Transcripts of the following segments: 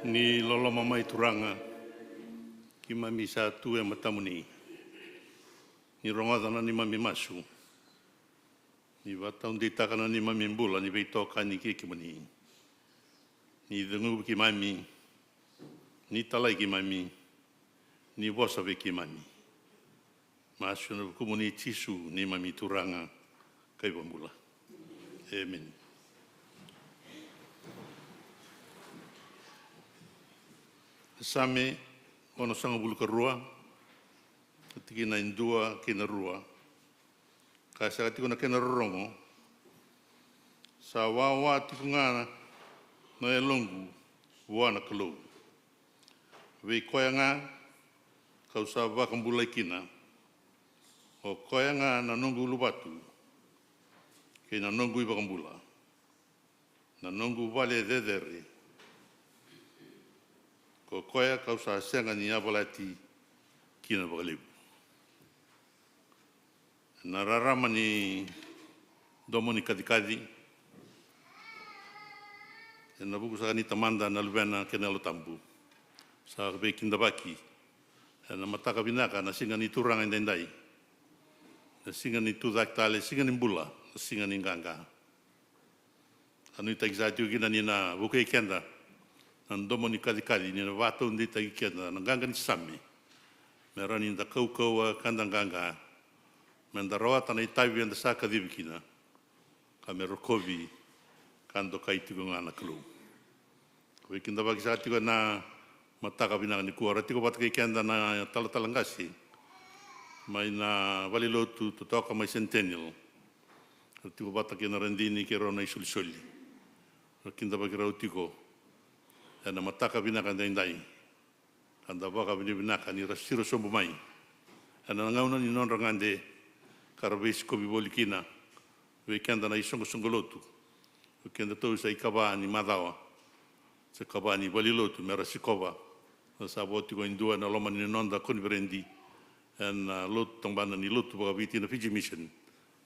Ni lolo mamai turanga ki mami sa tu e matamuni. Ni rongadana ni mami masu. Ni wataun di takana ni mami mbula ni veitoka ni ki mani. Ni dengu ki mami. Ni talai ki mami. Ni vosa ve ki mami. Masu na kumuni tisu ni mami turanga kai wambula. Amen. Same ono sanga bulu karua. Tiki na indua kena rua. Kasa tiko na kena rorongo. Sa wawa tiko ngana no e longu wana kalou. Wei koia ngā kau sa wakambulai kina. O koia ngā na nongu lubatu. Kei na nongu i wakambula. Na nongu wale dedere. Ko koia kau sa senga ni awalati kina wakalibu. Na rarama ni domoni kadikadi. E na buku sa ni tamanda na luwena kena lo tambu. Sa kabe kindabaki. E na mataka binaka na singa ni turanga indendai. Na singa ni tudaktale, singa ni mbula, na singa ni nganga. Anu itakisatiu kina ni na buku ikenda. Na domoni kadikadi ni na wato ndi itakikenda. Na nganga ni sami. Mera ni nda kau kanda nganga. Menda roa tana i taiwi anda saka dhibikina. Ka me rokovi kando kaitigo ngana kalu. Koe kinda waki sa tiko na mataka binanga ni kuara. Tiko patake kenda na talatalangasi. Mai na walilotu tutoka mai centennial. Tiko patake na rendini ke rona i sulisoli. Kinda waki rau tiko. E na mataka binanga ndai. Kanda waka binaka ni rasiro sombo mai. E na ngauna ni non rangande. Karawesi kobi boli kina. We kenda na isongo songolotu. We kenda tau sa ikawa ni madawa. Sa kawa ni balilotu mera sikova. Sa boti ko indua na loma ni nonda konverendi. En lotu tangbana ni lotu baka viti na Fiji Mission.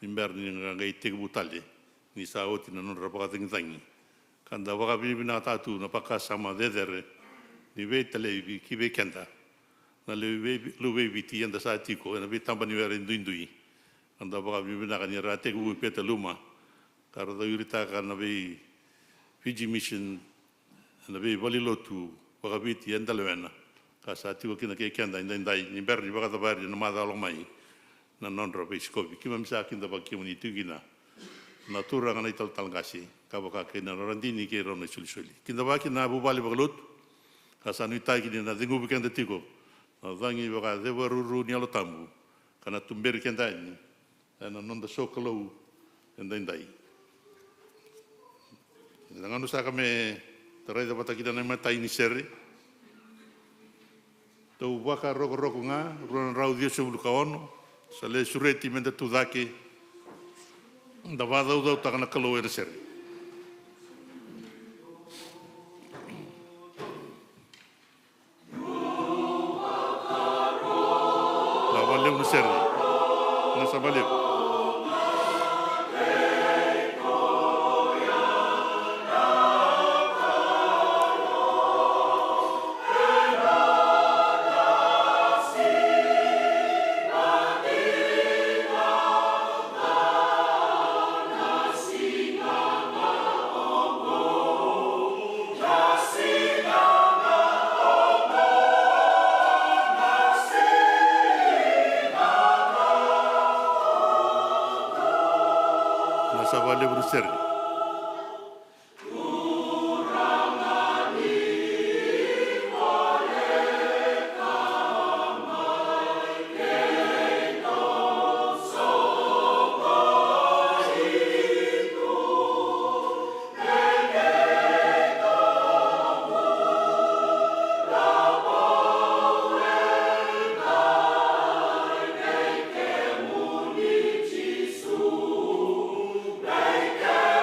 Ni mer ni ngangai tega butale. Ni sa oti na nonda baka tingitangi. Kanda baka binibina tatu na paka sama dedere. Ni we tale ki we kenda. Na le we viti yanda sa tiko. Na we tamba ni wera indui. Anda baka bibina kan yara tegu peta luma. Karada yurita kan nabi Fiji Mission nabi Balilotu baka biti enda lewena. Kasa tigo kina ke kenda indai ni berni baka tabari na mada lomai na nondra beiskobi. Kima misa kinda baki muni tugina. Na tura ngana ital talangasi. Kabaka kena randini ke rona sulisuli. Kinda baki na bubali bakalut. Kasa nuitai kini na dengu bikenda tigo. Na dangi baka dewaruru ni alotambu. Kana tumberi kenda ini. Na nonda sokalou endai. Nganu sa kame tarai da patakida na mata ini seri. Tau waka roko nga, ruan rau dio sebulu kaono. Sa le sureti menda tudake. Da wada udau takana kalou era seri. La valeu no seri. Nasa valeu. Nasa valeu no seri. Make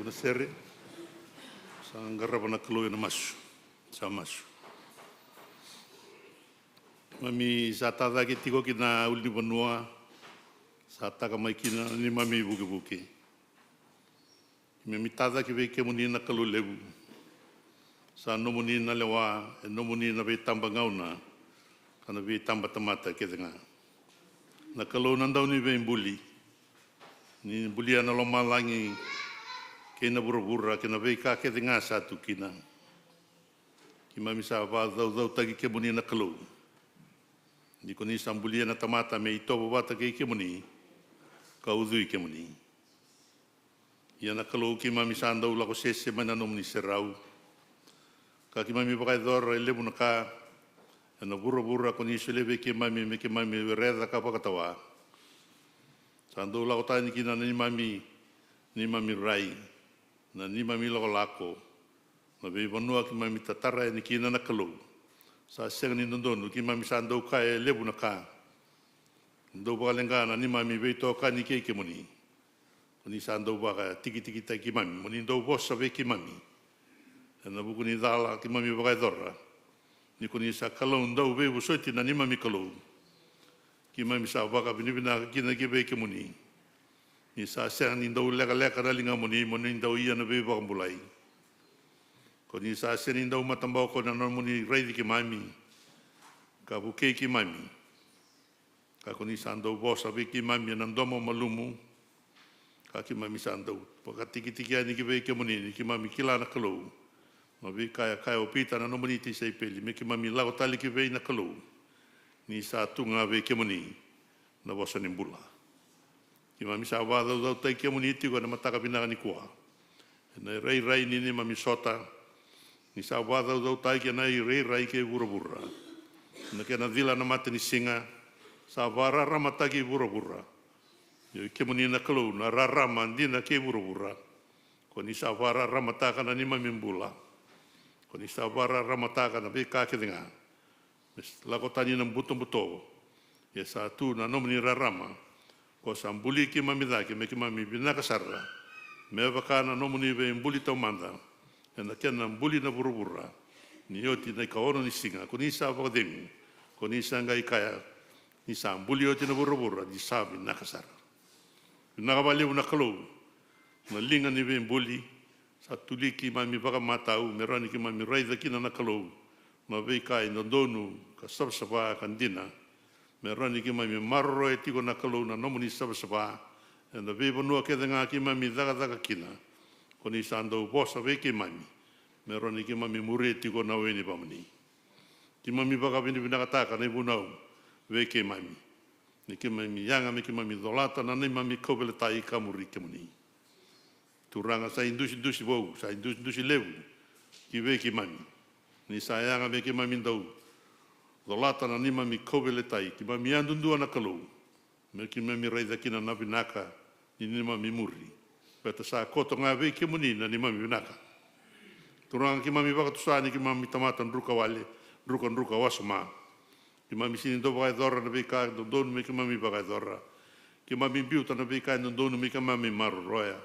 na sere. Sa ngarapa na kaloi na masu. Sa masu. Mami sa tada ki tiko ki na uli vanua. Sa taka mai kina ni mami buke buke. Mami tada ki vei ke muni na kalu levu. Sa no muni na lewa, e no muni na vei tamba ngauna. Kana vei tamba tamata ke denga. Na kalu nandau ni vei mbuli. Ni mbuli ana loma langi kena bura-bura, kena vei ka ke denga satu kina. Ki mami sa va dau tagi ke muni na kalu. Ni koni sa mbuli ana tamata me i tobo wata ke muni. Ka udui ke muni. Ia na kalu ki mami sa andau lako sese mana no muni serau. Ka ki mami pakai dora i lebu na ka. Ana bura-bura koni se leve ke mami me ke mami reda ka pakatawa. Sa andau lako tani kina ni mami rai. Na ni mami lako lako. Na vei vanua ki mami tatara e ni kina na kalu. Sa senga ni nondonu ki mami sa andau ka e lebu na ka. Ndau bakalenga na ni mami vei toa ka ni ke muni. Koni sa andau baka tiki tai ki mami. Muni ndau bosa vei ki mami. Na buku ni dala ki mami bakai dora. Ni koni sa kalau ndau vei busoti na ni mami kalau. Ki mami sa baka binibina kina ki vei ke muni. Ni sa senga ni ndau leka ralinga muni. Muni ndau ia na vei baka mulai. Koni sa senga ni ndau matambau ko na muni raidi ki mami. Ka buke ki mami. Ka koni sa ndau bosa vei ki mami na ndomo malumu. Ka ki mami sa ndau. Paka tiki ani ki vei ke muni. Ni ki mami kila na kalau. Ma vei kaya o pita na nomoni te sei peli. Me ki mami lau tali ki vei na kalau. Ni sa tunga vei ke muni. Na wasa ni mbula. Ki mami sa wadau tai ke muni iti ko na mataka pinaka ni kua. Na rei ni mami sota. Ni sa wadau tai ke na rei ke bura-bura. Na ke na vila na mate ni singa. Sa warara mataki bura-bura. Ke muni na kalau. Na rarama ndina ke bura-bura. Ko ni sa warara mataka na ni mami mbula. Ko ni sa warara mataka na vei ka ke denga. Lako tani na buto. Ya sa tu na nomni rarama. Ko sa mbuli ki mami dake me ki mami binaka sarra. Me waka na nomni vei mbuli tau manda. Ya na kena mbuli na bura-bura. Ni oti na ikaoro ni singa. Ko ni sa wakadengu. Ko ni sa ngai kaya. Ni sa mbuli oti na bura-bura. Ni sa binaka sarra. Binaka baliu na kalau. Na linga ni vei mbuli. Sa tuli ki mami baka matau. Merani ki mami raida kina na kalau. Ma vei kai nondonu. Ka sabsaba kandina. Merani ki mami marro e tiko na kalau na nomuni sabsaba. E na vei vanua ke denga ki mami daga kina. Ko ni sa andau bosa vei ki mami. Merani ki mami muri e tiko na weni pamani. Ki mami baka vini vinakataka na ibunau. Vei ki mami. Ni ki mami yanga me ki mami dolata na ni mami kaupele tai ka muri ke muni. Turanga sa indusi bau. Sa indusi levu. Ki vei ki mami. Ni sa yanga me ki mami ndau. Dolata na ni mami kaupele tai. Ki mami andundua na kalau. Me ki mami raida kina na vinaka. Ni mami muri. Peta sa koto ngā vei ke muni na ni mami vinaka. Turanga ki mami baka tusani ki mami tamata nruka wale. Nruka wasama. Ki mami sini ndo bakai dora na vei ka. Ndonu me ki mami bakai dora. Ki mami biuta na vei ka. Ndonu me ki mami maru roya.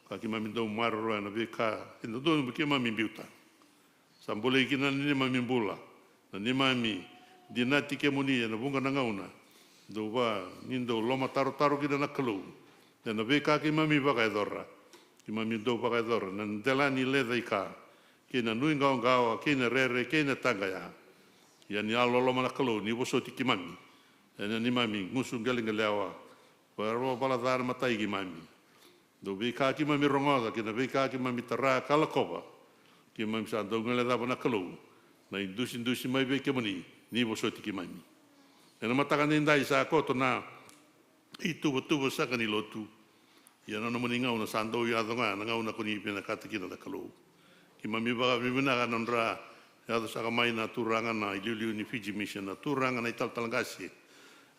Ka ki mami ndonu maru roya na vei ka. Ndonu me ki mami biuta. Sambole ki na ni mami mbula. Na ni mami dinati ke muni na bunga na ngauna. Do wa nindo loma taro ki na kalau. Na vei ka ki mami bakai dora. Ki mami ndo bakai dora. Na ndelani leda ika. Ki na nui ngao ki na rere, ki na tagaya. Ia ni alo loma na kalau, ni wosoti ki mami. Na ni mami ngusu ngelinga lewa. Waro baladara matai ki mami. Do vei ka ki mami rongoda, ki na vei ka ki mami tara kalakoba. Ki mami sa ndo ngele dapa na kalau. Na indusi mai vei ke mani, ni wosoti ki mami. E na mataka nindai sa koto na i tuwa saka ni lotu. Ia na mani ngau na sa ndo i adonga, na ngau na kuni pina katakina na kalau. Ki mami baka mimina ka nondra, yado saka mai na turanga na iliuliu ni Fiji Mission na turanga na italtalangasi.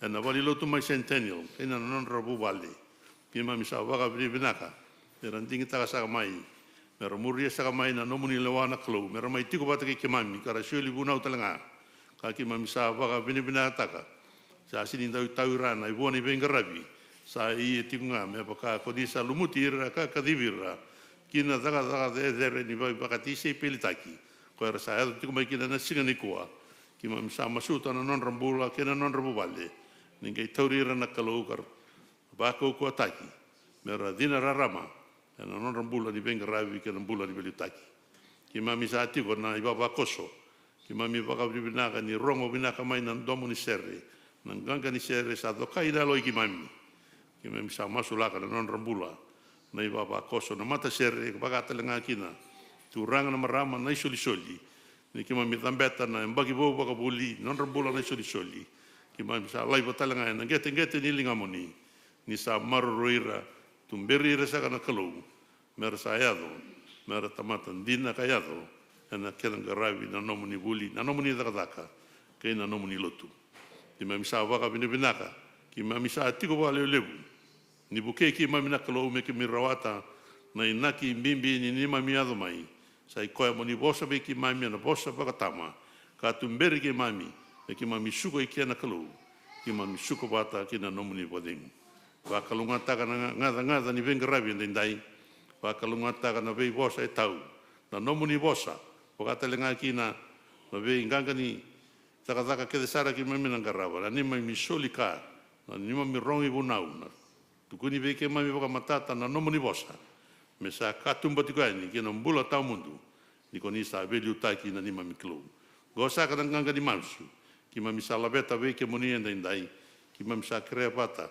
E na wali lotu mai Centennial, kena na nondra bubale. Ki mami sa baka mimina ka, e randingi taka saka mai. Mera muria saka mai na nomuni lewana kalau. Mera mai tiko bata ki mami, kara sioli bunau talanga. Ka ki mami sa baka mimina taka. Sa sini tau rana, i buoni venga rabi. Sa i e tiko ngā, me baka kodisa lumuti ira ka kadivira. kina daga de ni vai bakatisi pilitaki ko era sa ado tiko mai kina na singa ni kua ki ma misa masuta na non rambula kina non rambuvale ningai taurira na kalaukar ba ko ko taki mera dina rarama na non rambula ni venga ravi kina bula ni belitaki ki ma misa tiko na iba ba koso ki ma mi baka binaka ni rongo binaka mai na domo ni serre na ganga ni serre sa do kai da loi ki mami ki ma misa masulaka na non rambula na iba ba koso na mata serre baka talenga kina turanga na marama na soli ni ki ma mi tambeta na mbaki bo baka buli non rambula na soli ki ma misa lai batalanga na gete ni lingamoni ni sa maroira tumberira sa kana kalau mera sa yado mera tamata dina kayado na kena garavi na nomuni buli na nomuni daka ke na nomuni lotu ki ma misa waka binaka ki ma misa tiko wale lebu ni buke ki ma mina kalau me ki mirawata na inaki mbimbi ni ma miado mai sai koe mo ni bosa be ki ma mi na bosa baka tama ka tumberi ki mami e ki ma misuko i kena kalau ki ma misuko bata ki na nomuni boding wa kalunga taka na ngada ni venga ravi ndai wa kalunga taka na vei bosa e tau na nomuni bosa pokata lenga kina na vei nganga ni taka ke sara ki mami na garava na ni mai misoli ka na ni mai rongi bunau na tukuni vei ke mami boka matata na nomuni bosa me sa katumba tikani ki na mbula tau mundu ni koni sa veli utaki na ni mami klo gosa ka nganga di mansu ki mami sa labeta vei ke moni ndai ki mami sa krea pata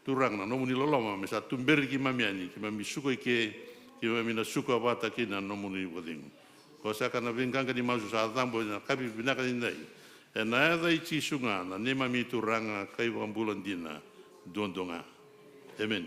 turang na nomuni loloma me sa tumberi ki mami ani ki mami suko ke ki mami na suko pata ki na nomuni boding ko sa kana vinganga di mazu sa tambo na kapi binaka ndai e na da i sunga na nema mi turanga kai wambulan dina dondonga amen.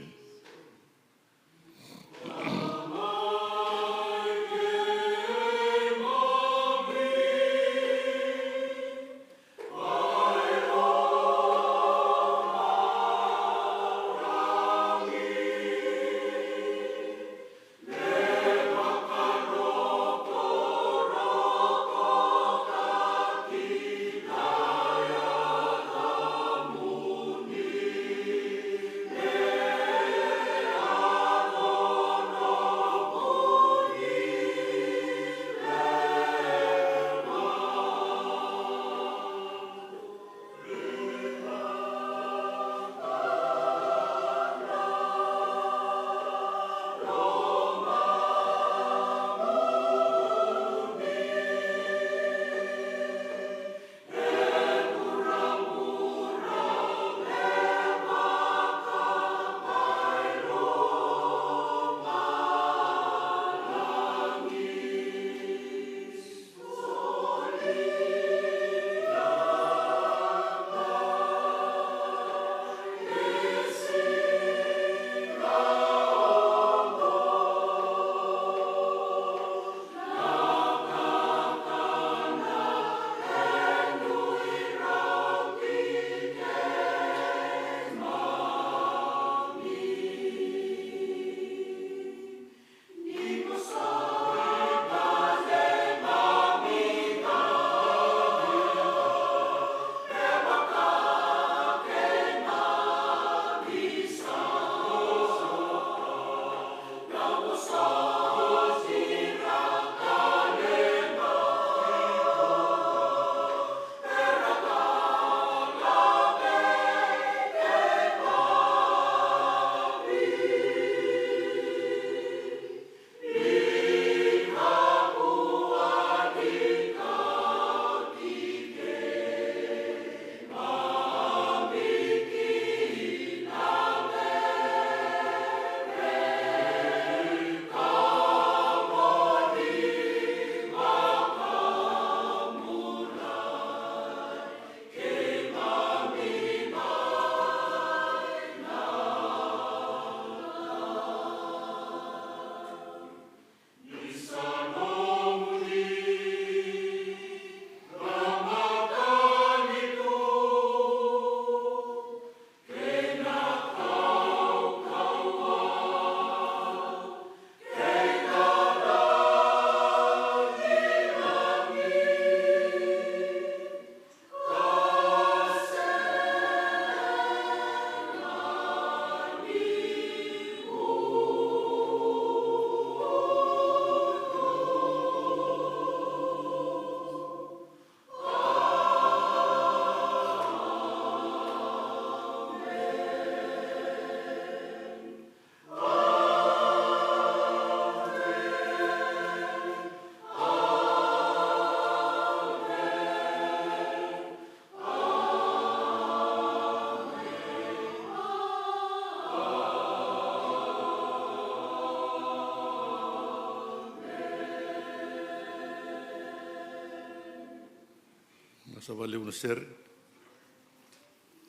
Nasa vale una seri.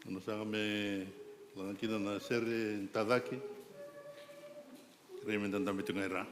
Nasa me langakina na seri tadaki. Rei mendanda mitungai ra.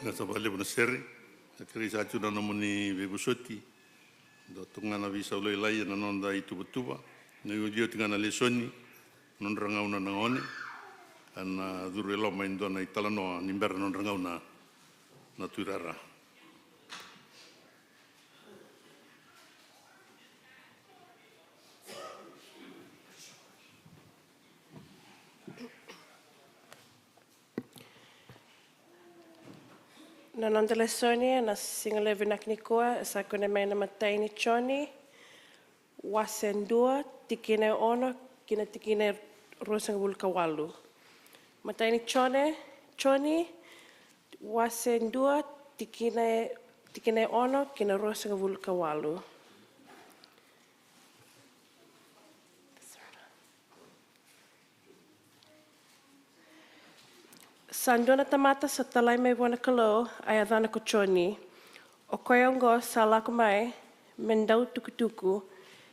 Nasa vale una seri. Kari sa atu nana moni vebusoti. Do tungana visa ulai lai na nonda i tuba. Ngai udio tingana le soni. Non rangauna na ngone. Ana duru elo maindona i talanoa nimbera non rangauna na tuirara. Na nondele Sonia na singale vinaknikoa sa kone mai na mataini choni wasendua tikine ono kina tikine rosang vulkawalu. Mataini choni wasendua tikine ono kina rosang vulkawalu. Sandona tamata sa talai mai wana kalo ay adana ko choni. O koyongo sa lako mai mendau tukutuku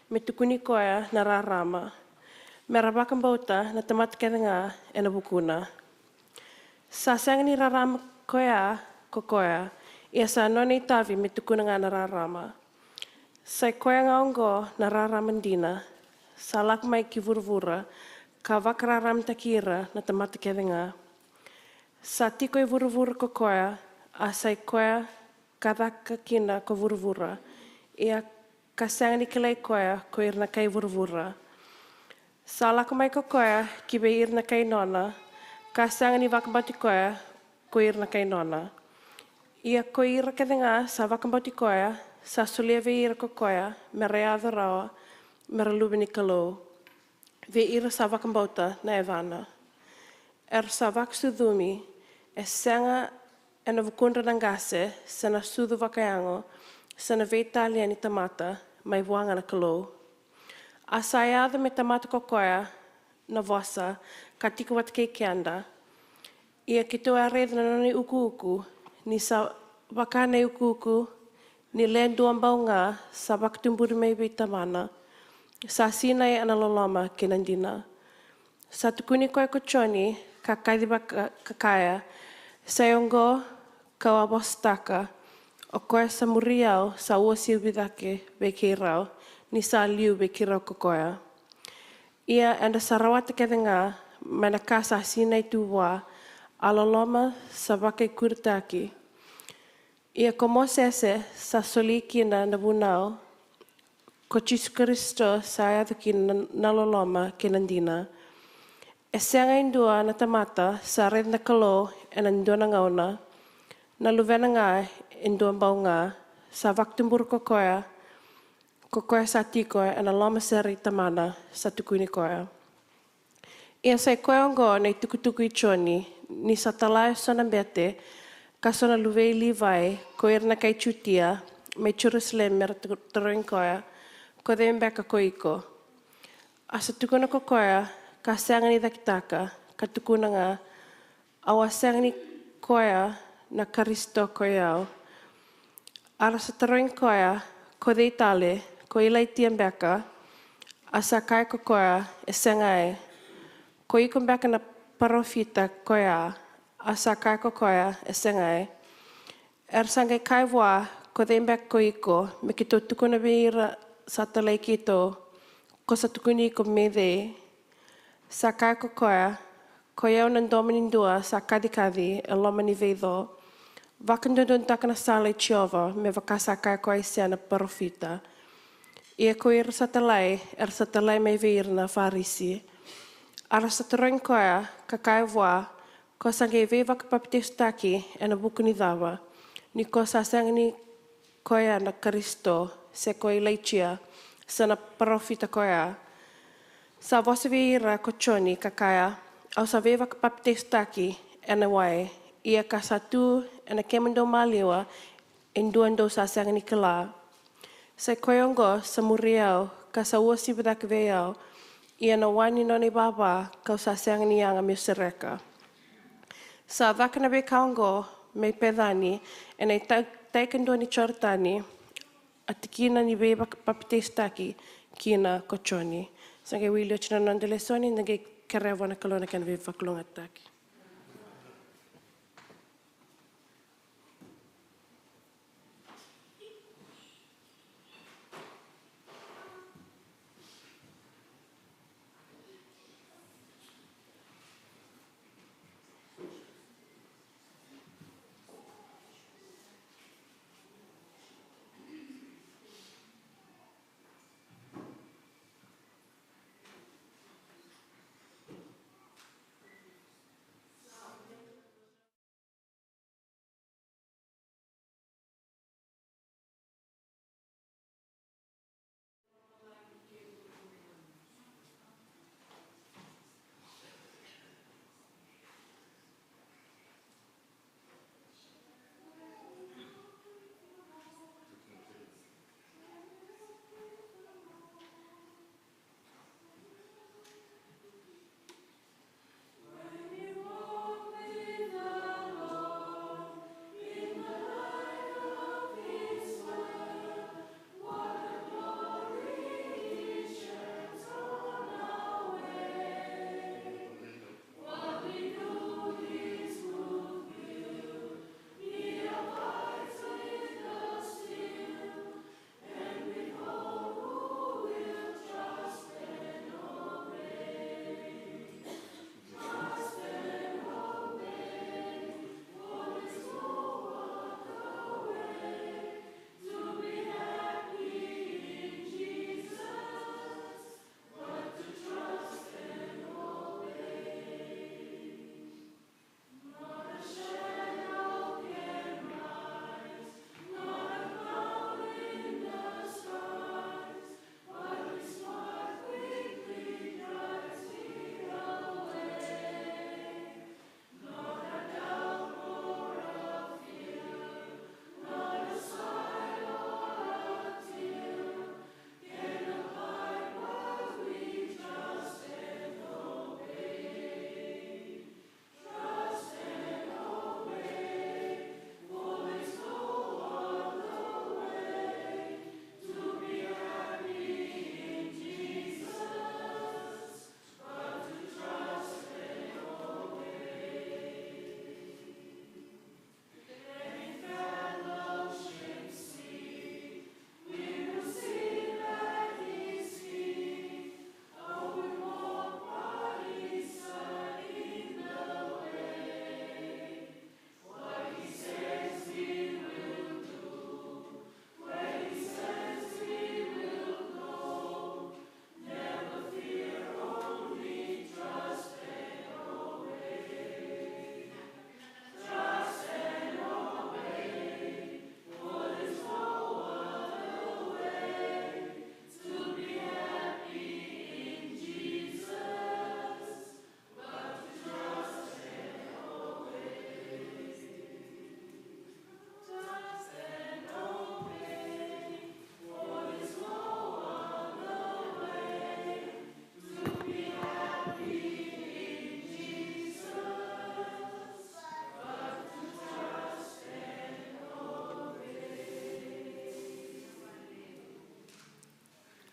me tukuni koya na rarama. Merabakang bauta na tamata kenanga e na bukuna. Sa sang ni rarama koya kokoya ia sa noni tavi me tukuna nga na rarama. Sa koya nga ongo na rarama dina sa lako mai ki vurvura ka vakararam takira na tamata kenanga. Sa tiko i vuruvura ko koia, a sai koia kadaka kina ko vuruvura. Ia ka sangani kilai koia ko irna kai vurvura. Sa lako mai ko koia ki be irna kai nona, ka sangani wakambati koia ko irna kai nona. Ia ko ira kathinga sa wakambati koia, sa sulia ve ira ko koia, me rea rawa, me lubini kalo. Ve ira sa wakambauta na evana. Sa waksudumi, e sanga e na vukundra nangase, sa na sudu wakayango, sa na veitalia ni tamata, mai wanga na kalo. A sa iada me tamata ko koia, na vosa, ka tika wat kei kianda. Ia ki tō areda na nani uku, ni sa wakane uku, ni len duambau ngā, sa wakatumburu mei bei tamana, sa sinai ana loloma ki nandina. Sa tukuni koe ko choni, ka kaidhiba kakaya, sa yongo ka wabostaka, o koe sa muriau sa uasi ubidake be ki rau, ni sa liu be ki rau kokoia. Ia anda sa rawata kethenga, mana ka sa sinai tuwa, aloloma sa wake kuritaki. Ia ko Mosese sa solikina na bunau, ko Jesu Kristo sa ayatuki na loloma ki nandina. E seanga indua na tamata sa red na kalo e na indua na ngauna, na luvena ngā indua mbau ngā, sa waktumburu ko koia sa tikoe e na loma seri tamana sa tukuni koia. Ia sai koia ongo nei tukutuku i choni, ni sa talai sona bete, ka sona luvei livai, ko irna kai chutia, me Jerusalem mera taroin koia, ko dhembeka ko iko. Asa tukuna ko koia, ka sangani dakitaka, ka tukuna ngā, awa sangani koia na Karisto koiau. Ara sa taroin koia, ko deitale, ko ilai tiambeka, asa kai ko koia e sangai, ko iko mbeka na parofita koia, asa kai ko koia e sangai. Sangai kai wā, ko dhembeka ko iko, me ki tō tukuna beira sa talai ki tō, ko sa tukuni iko me dhei, sa kai ko koia, ko iau na dominindua sa kadikadi e loma ni veidho, wakandundun takana sale Jehova me wakasa kai koia isia na parofita. Ia ko ira sa talai mai veira na farisi. Ara sa taroin koia, ka kai wā, ko sange vei wakapapitestaki e na buku ni dhawa, ni ko sa sangani koia na Karisto, se ko ilaitia, sa na parofita koia. Sa vosa veira ko choni kakaya, au sa vei wakapapitestaki e na wai, ia ka sa tu e na kemendo maliwa en duando sa sangani kala. Sa koiongo sa muriau, ka sa uasi badak veiau, ia na wani noni baba kau sa sangani anga misereka. Sa vakana be kaongo me pedani, e nei taikando ni chortani, a tikina ni vei wakapapitestaki kina ko choni. Sange wili o china nandele soni, nange karea wana kalona kan vei wakulonga taki.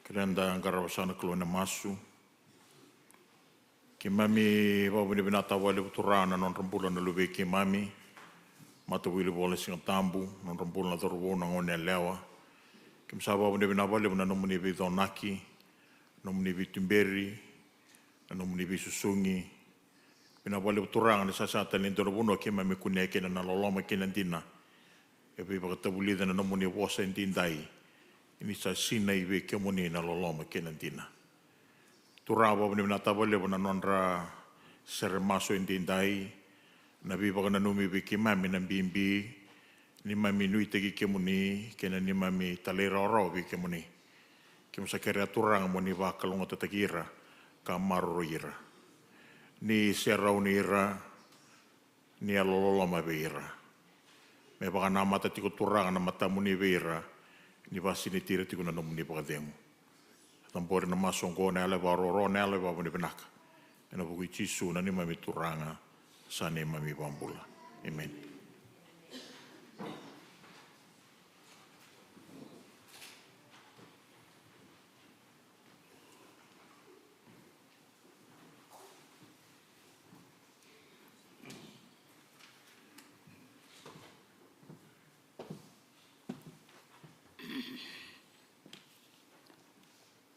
Kiranda Garavasana Kaluna Masu. Ki mami wawini binata wale uturana non rambula na luwe ki mami. Mata wili wale singa tambu non rambula na toruwo na ngone lewa. Ki msaba wawini binata wale na nomuni vidonaki, nomuni vitumberi, na nomuni visusungi. Binata wale uturana ni sasata ni toruwo ki mami kuneke na loloma ki nandina. E pe pakatabulida na nomuni wasa indindai. Ini sa sina iwe ke moni na loloma ke nantina. Turawa ni na tabole na nonra sermaso indindai na biba kana numi be ke mami na bimbi ni mami nui tegi ke moni ke na ni mami talera ro be ke moni. Ke msa kere turanga moni wa kalonga tatakira ka maroro ira. Ni serau ni ira ni aloloma be ira. Me baka na mata tiko turanga na mata moni be ira. Ni vasi ni tira tiku na nomuni pakademu. Tampori na masongo ne ale waroro ne ale wawani benaka. Ena buku Jisu na ni mami turanga sa ni mami bambula. Amen.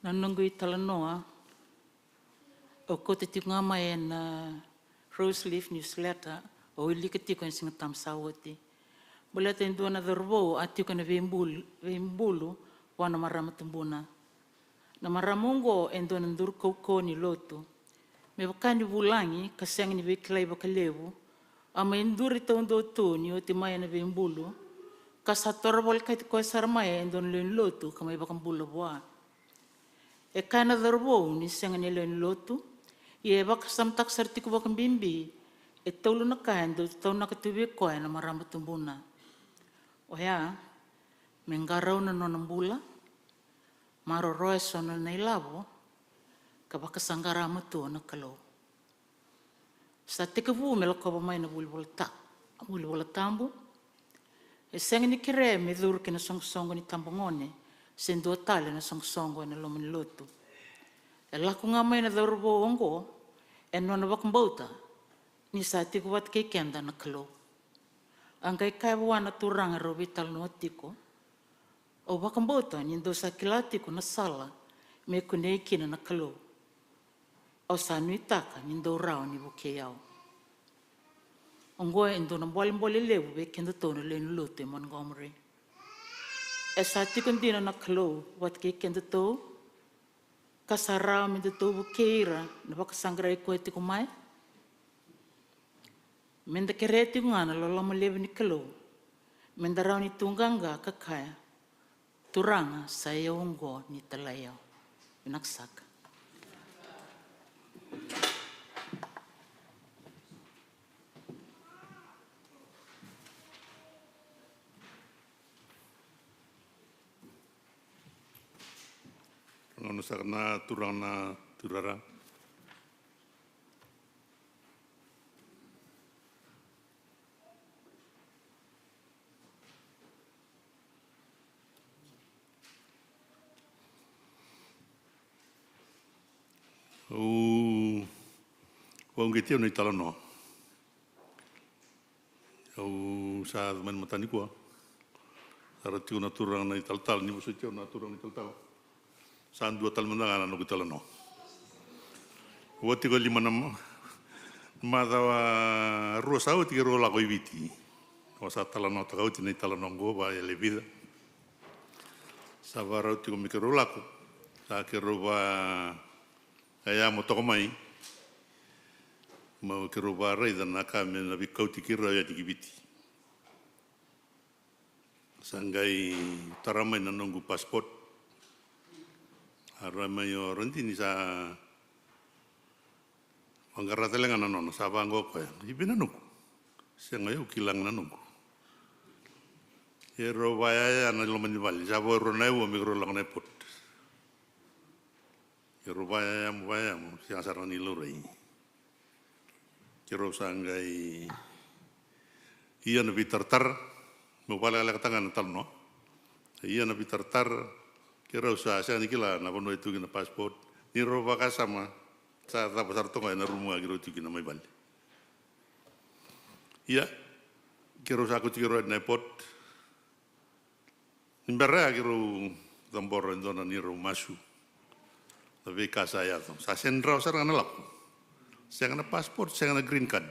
Nanungu I talanoa, o ko te tikunga mai na Rose Leaf newsletter, o ilika tiko in singa tam sawati. Bula te ndua na dharbo a tiko na veimbulu wana marama tumbuna. Na maramungo endo na ndur kouko ni lotu. Me wakani vulangi kasang ni vekilai bakalevu, ama enduri taundo tu ni o te mai na veimbulu, kasatorabol kai te koe saramai endo na len lotu kamai bakambula boa. E kana dharbo ni senga ni len lotu, I e waka samtak sartiku waka bimbi, e taulu na kaendo tau na katuwe koe na marama tumbuna. O hea, me ngarau na nonambula, maro roe sona na ilavo, ka waka sangara matua na kalau. Sa teka vuu me lako mai na wulwala tambu, e senga ni kire me dhurke na songsongo ni tambongone, sendo tale na songsongo na lomani lotu. E laku ngā mai na dharubo ongo, e nona wakambauta, ni sa tiku wat kei kenda na kalau. Angai kai wana turanga robi tal no tiko, o wakambauta ni ndo sa kilatiku na sala, me kunei kina na kalau. O sa nui taka ni ndo rao ni buke yao. Ongoe ndo na mbole lewu be kenda tona lenu lotu e Montgomery. E sa tiku ndina na kalau, wat kei kenda tau, kasarao me te tōbu keira na wakasangara I koe tiku mai. Menda ke rea tiku ngana lo lama lewe ni kalau. Menda rao ni tunganga kakaya. Turanga sa e ongo ni talayao. Inaksaka. Ngono sakna turana turara. Wanggetio nei talano. Au sa man matani ko. Sarati na turang nei taltal ni musitio na turang nei taltal. Saan dua tal menangan anu kita leno. Wati ko lima nama. Madawa ruasau tiga rola ko ibiti. Wasa talano takau tinai talano go ba ele vida. Sabarau tiga mikrola ko. Sa keroba aya mo tokomai. Mau keroba rai dan nakame na bikau tikira ya tikibiti. Sanggai taramai na nunggu pasport. Aramai o renti ni sa Mangaratelenga na nono sa bango ko. Ibina nuku. Senga yo kilang na nuku. Ero vaya na lo manibali. Sa bo ro na wo migro lang na pot. Ero vaya mo si asara ni lo rei. Kero sangai iya na bitartar mo pala la katanga na talno. Iya na bitartar Kira usaha saya ni kila na bono itu kina passport. Ni roba kasama. Sa tapos artonga na rumua kira itu kina may bali. Iya. Kira usaha ko kira na pot. Nimbera kira tambor ndona ni masu. Tapi kasa ya tu. Sa sendra usar kana lak. Saya kana passport, saya kana green card.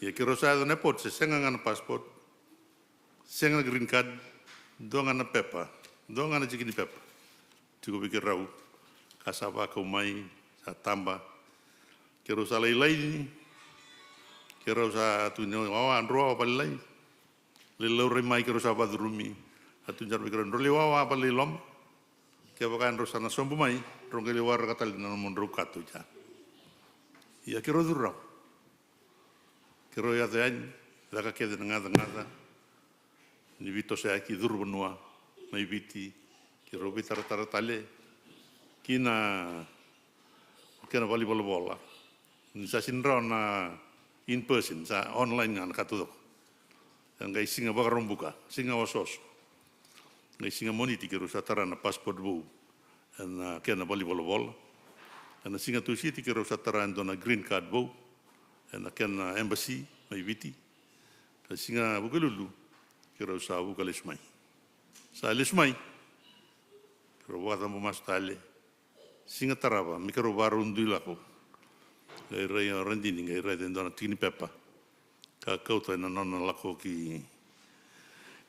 Ya kira usaha na pot, saya kana passport. Saya kana green card. Doang ana pepa, doang ana cikini pepa. Cukup pikir rau, kasapa kau mai, sa tamba. Kira usah lai, kira usah tu ni wawa andro apa lai. Lelo remai kira usah badrumi. Atu jar pikir andro wawa apa lelom. Kira pakai andro sana sombu mai, rongkeli war kata lina mondro katu ja. Ya kira durau. Kira ya tean, dah kakek ngada. Ni vito saya ki dur benua mai viti ki robi tar tale kina bali bola ni sa sinra na in person sa online ngan katu yang gai singa bakar buka singa wasos gai singa moniti ki rusa tarana passport bu en kena bali bola en singa tu siti ki rusa tarana dona green card bu en kena embassy mai viti singa bugelulu kira usaha buka lesmai. Sa lesmai. Kira wata mas tale. Singa taraba, mikro baru undula ko. Gai rai rendini, gai rai dendona tini pepa. Ka kauta na nona lako ki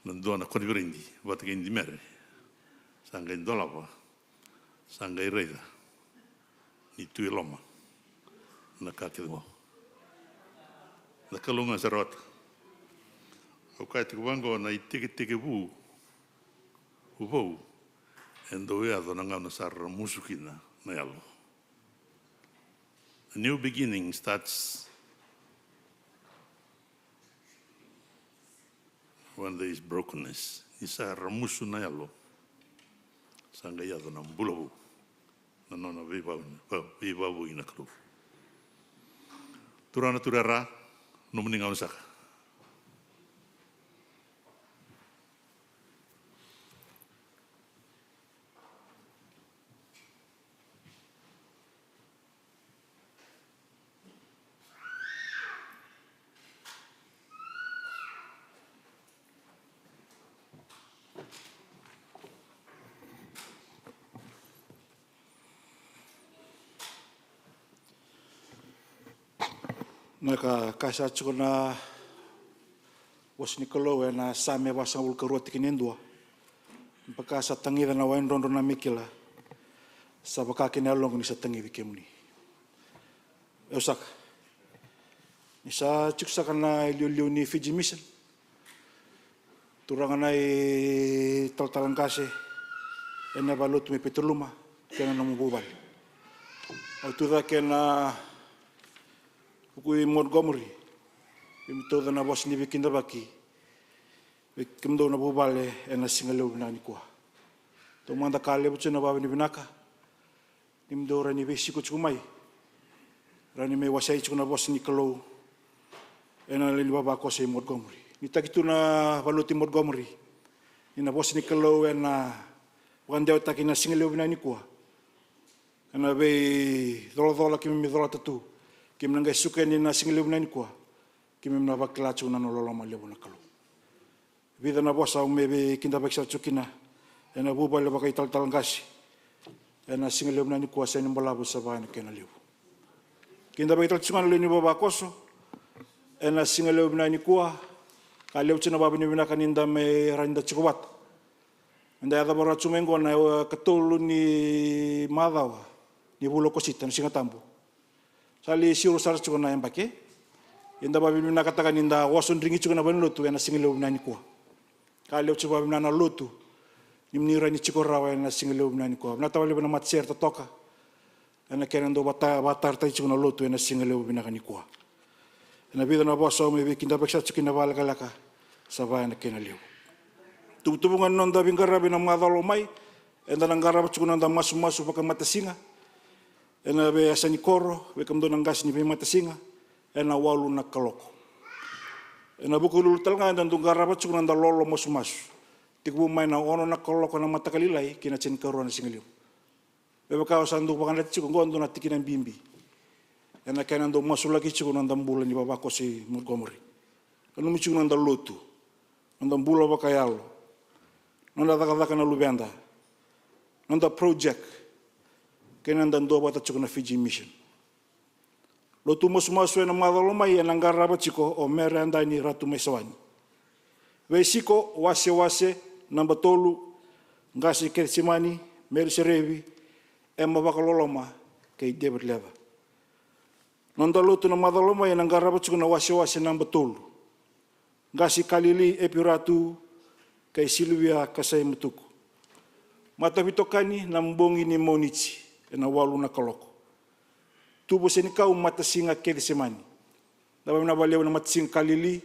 nandona konibrendi, wata ki indi mere. Sanga indola pa. Sanga rai da. Ni tui loma. Na kakidwa. Na kalunga sarota. O kai te kuwango na i teke wu, uvou, endo ea dona ngau na sarra musukina na yalo. A new beginning starts when there is brokenness. I sarra musu na yalo. Sanga ia dona mbulawu. Na nona vivawu ina kru. Turana turera, no muni ngau saka. Naka kasa chukuna was Nicolo na same wasa ulkarua tikinendua. Mpaka sa tangi na wain rondo na mikila. Sa baka kinalong ni sa tangi vikemuni. Eusak. Ni sa chuksa kana iliu ni Fiji Mission. Turangan ay taltalang kase. Ena balot me petroluma. Kena na mububal. Au tuda kena Pukui Montgomery, pimito na was ni Vikindabaki, vikimdo na bubale na singalo na ni kwa. Tumanda kale bucho na babi ni binaka, nimdo rani besi ko chumai, rani me wasai chuna was ni kalo, na lili baba ko sa Montgomery. Nitakitu na baluti Montgomery, ina was ni kalo na wanda utaki na singalo na ni kwa. Kana be dola kimi dola tatu. Kim nangay suka ni na singilib na ni kwa. Kim na baklacho na nololoma lebo na kalu. Vida na bosa umebe kinda baksa chukina. Ena bubal ba kay taltalangasi. Ena singilib na ni kwa sa nimbalabo sa bayan kena lebo. Kinda ba italchungan lo ni baba koso. Ena singilib na ni kwa. Kaleo chuna baba ni binakaninda me randa chikubat. Enda ada bara chumengo na katulu ni madawa. Ni bulo kosita ni singatambo. Sali siur sar chukuna yang pakai, inda babi mina katakan inda wasun ringi chukuna ban lotu yang singilu nani kuah. Kalau coba mina na lotu, nimni rani chikora yang singilu nani kuah. Nata wali bina mat ser tatoka, yang kena do batar tai chukuna lotu yang singilu bina kani kuah. Yang bida na bosa umi bikinda beksa chukina bal kalaka, sabah yang kena liu. Tubungan nonda bingkara bina madalo mai, inda nanggara chukuna nonda masu pakai mata singa. Ena be asani koro, be kamdo nanggas ni be mata singa, ena walu nakaloko. Ena buku lulu talanga dan tunggara bat chukuna nda lolo masu. Tiku mai na ono na koloko na matakalilai kina chen karuan singaliu. Bebe kau sandu pakan leti cukup gondo na tikinan bimbi. Ena kena ndo masulaki cukup nanda bulan di babako si Montgomery. Anu mi cukup nanda lotu. Nanda bula bakayalo. Nanda taka na lubenda. Nanda project. Kena nanda ndo bata cukup na Fiji Mission. Lotu masu na madaloma ia nangaraba ciko o merenda ni ratu mesawani. Vesiko wase namba tolu ngasi kersimani meriserevi emma bakaloloma kei David Leva. Nanda lotu na madaloma ia nangaraba ciko na wase namba tolu. Ngasi kalili epiratu kei Silvia Kasai Mutuku. Mata vitokani na mbongi ni monichi na walu na kaloko. Tubo senikau mata singa kersimani. Dapat na balew na mata singa kalili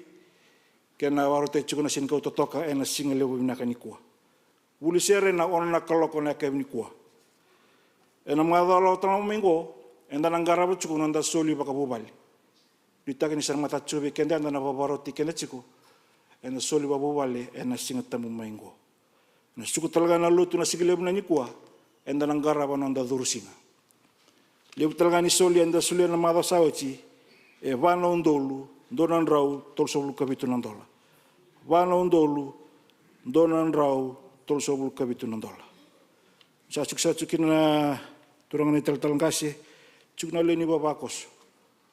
kena warote cukup na sinkau totoka ena singa lewu na kanikua. Buli sere na ona na kaloko na kanikua. Ena madalo tama minggo enda nanggara cukup nanda soli baka bubali. Dita kini sarang mata cubi kenda enda na babaroti kena cukup ena soli babubali ena singa tamu minggo. Na cukup talaga na lutu na singa lewu na nikua enda nanggara nanda durusinga. Lewu talaga ni soli enda soli na mada sawaci vana undolu donan rau tol sobul kabitu nandola. Vana undolu donan rau tol sobul kabitu nandola. Sacuk na turangan ital kasih cuk na leni babakos.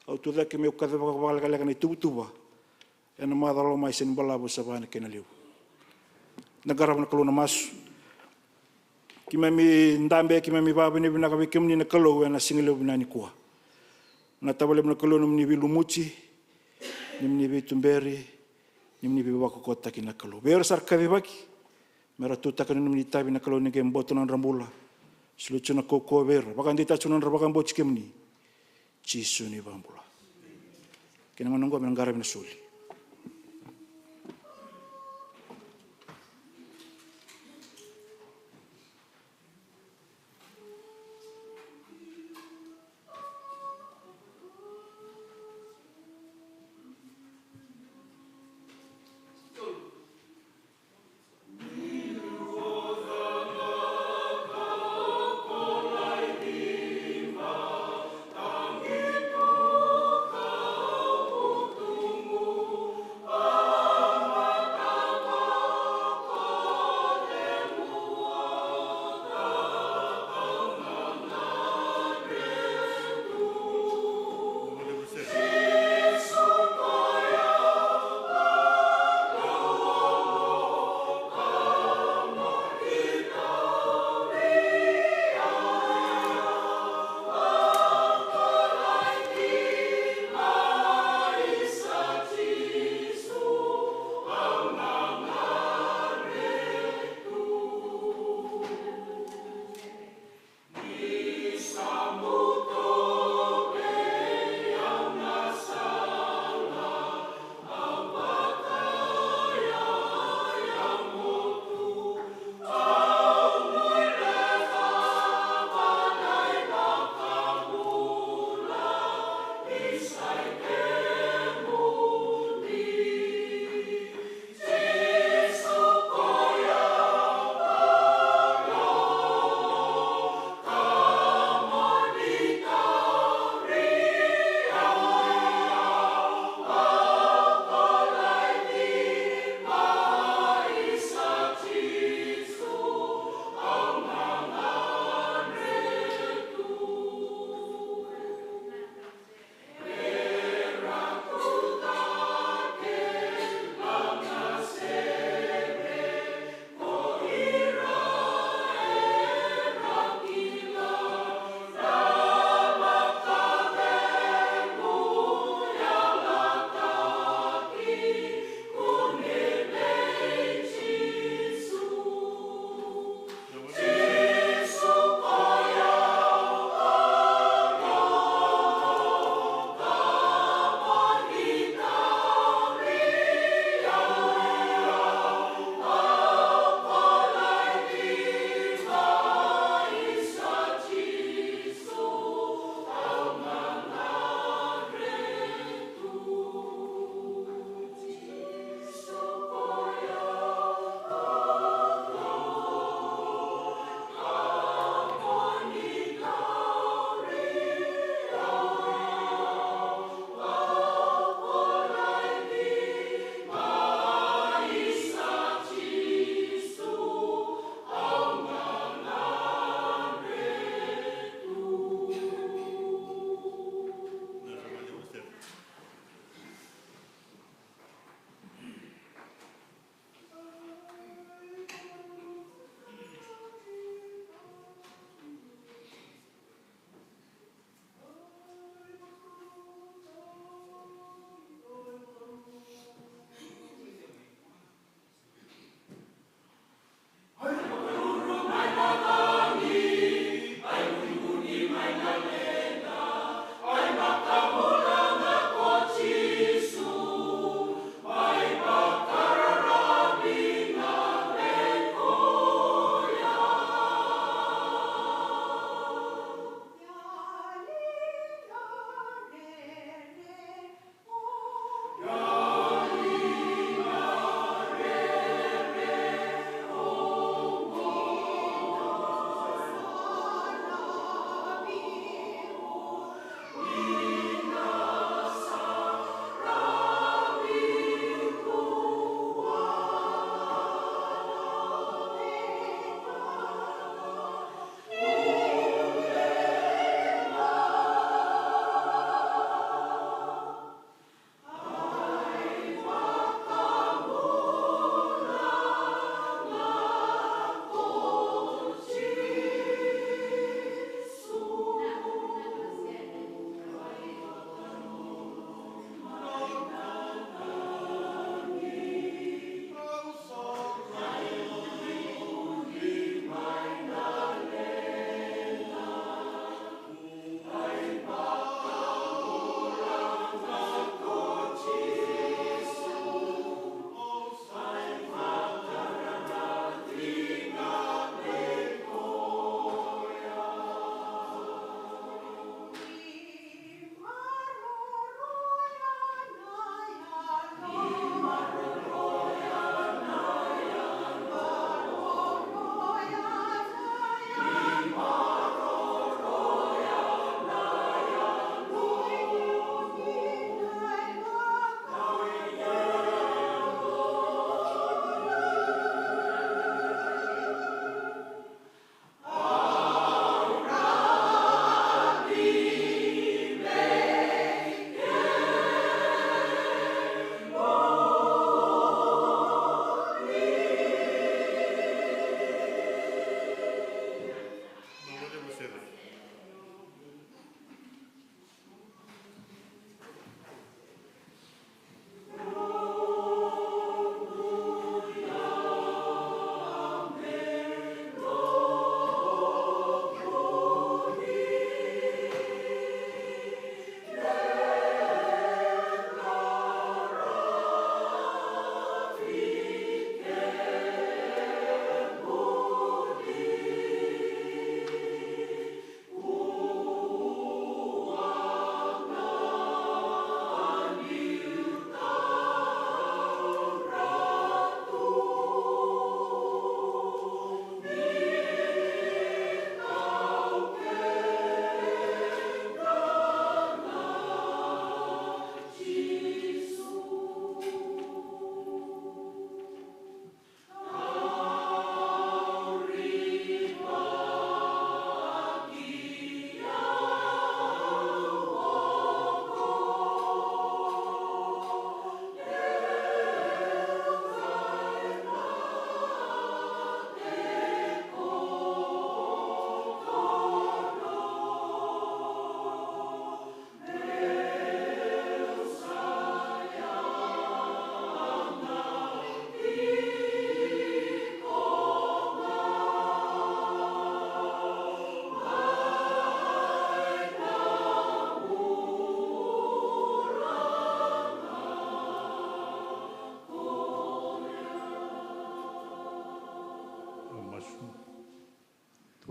Au tu dak me ukata bakal kala ni tuba. Ena madalo mai sen balabo sabana kenaliu. Negara na kaluna mas kimami ndambe kimami baba ni bina kabe kimni na kalo ena singelo bina ni kuwa. Na tabale na kaluna ni bilumuchi nimni bitumberi nimni bibako kota kina kalo. Ber sar kabe baki mera tu takan nimni tabi na kalo ni game botonan rambula. Selucu na koko ber bakan dita cunan rabakan boch kimni. Cisu ni bambula. Kena menunggu menanggar mina suli.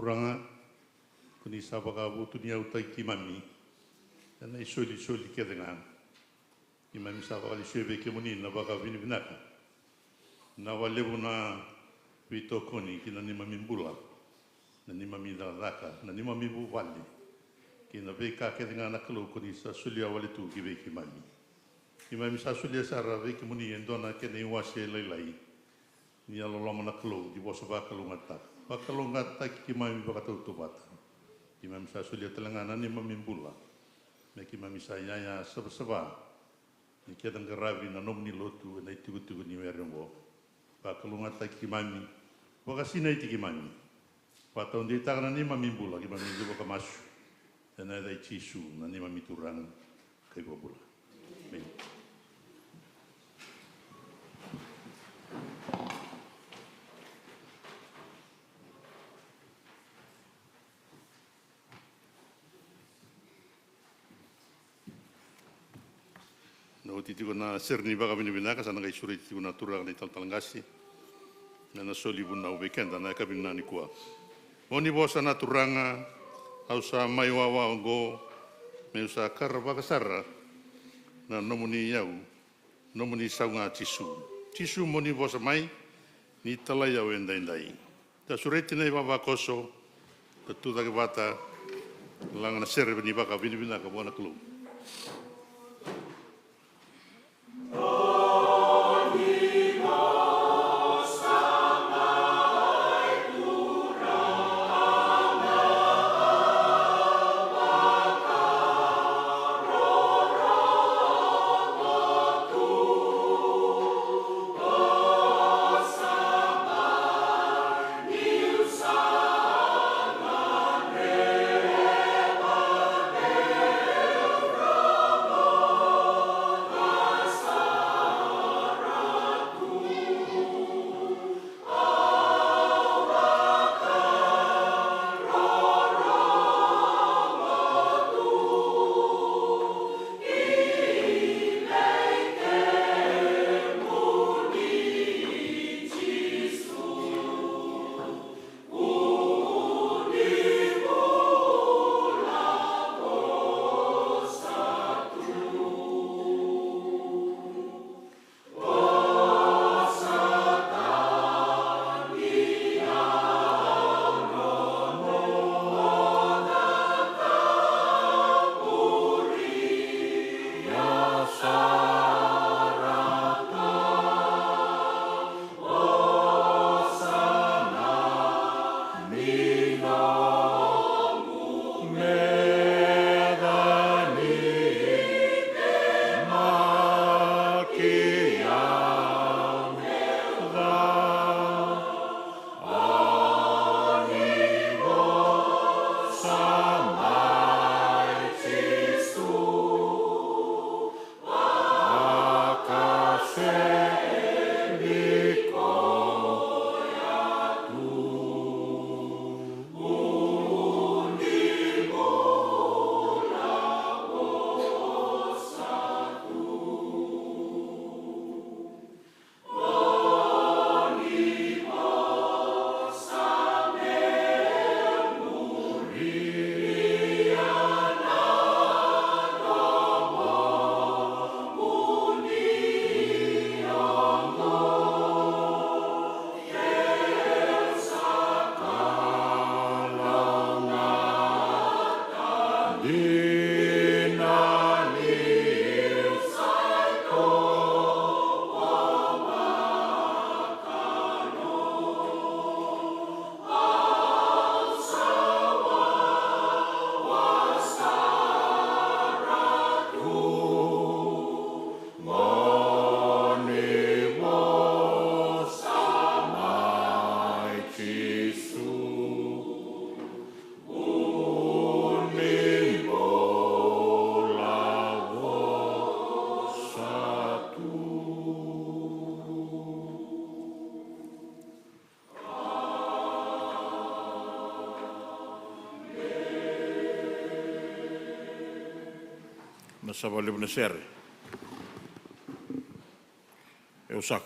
turanga, kuni sabaka butu ni au tai ki mami. Ana i soli ke denga. I mami sabaka li sebe ke muni na baka vini vinaka. Na walebu na vito koni ki na ni mami mbula. Na ni mami daka, na ni mami buvali. Ki na veka ke denga na kalau kuni sa soli awale tu ki veki mami. Ki mami sa soli sara veki muni endona ke ne wase lailai. Ni alolama na kalau di bosa baka lungata. Baka lungata ki mami baka tau tubata. Ki mami sa soli telangana ni mami mbula. Me ki mami sa yaya saba. Ni kia danga ravi na nomni lotu na itugu ni merembo. Baka lungata ki mami. Baka sina iti ki mami. Pata undi takana ni mami mbula ki mami mbula ka masu. E na dai chisu na ni mami turang kai bula. Amen. No titigo na serni baka binibinaka sana kai suri titigo na turang ni talangasi. Na soli buna ubekenda na kabina ni kuwa. Moni bosa na turanga au sa mai wawa ongo me usa karba kasara na nomuni yau nomuni saunga tisu moni bosa mai ni tala yau endai ta sureti nei baba koso ta tu da bata langa na serve ni baka binibina ka bona klu na sava lebu na sere. E o saka.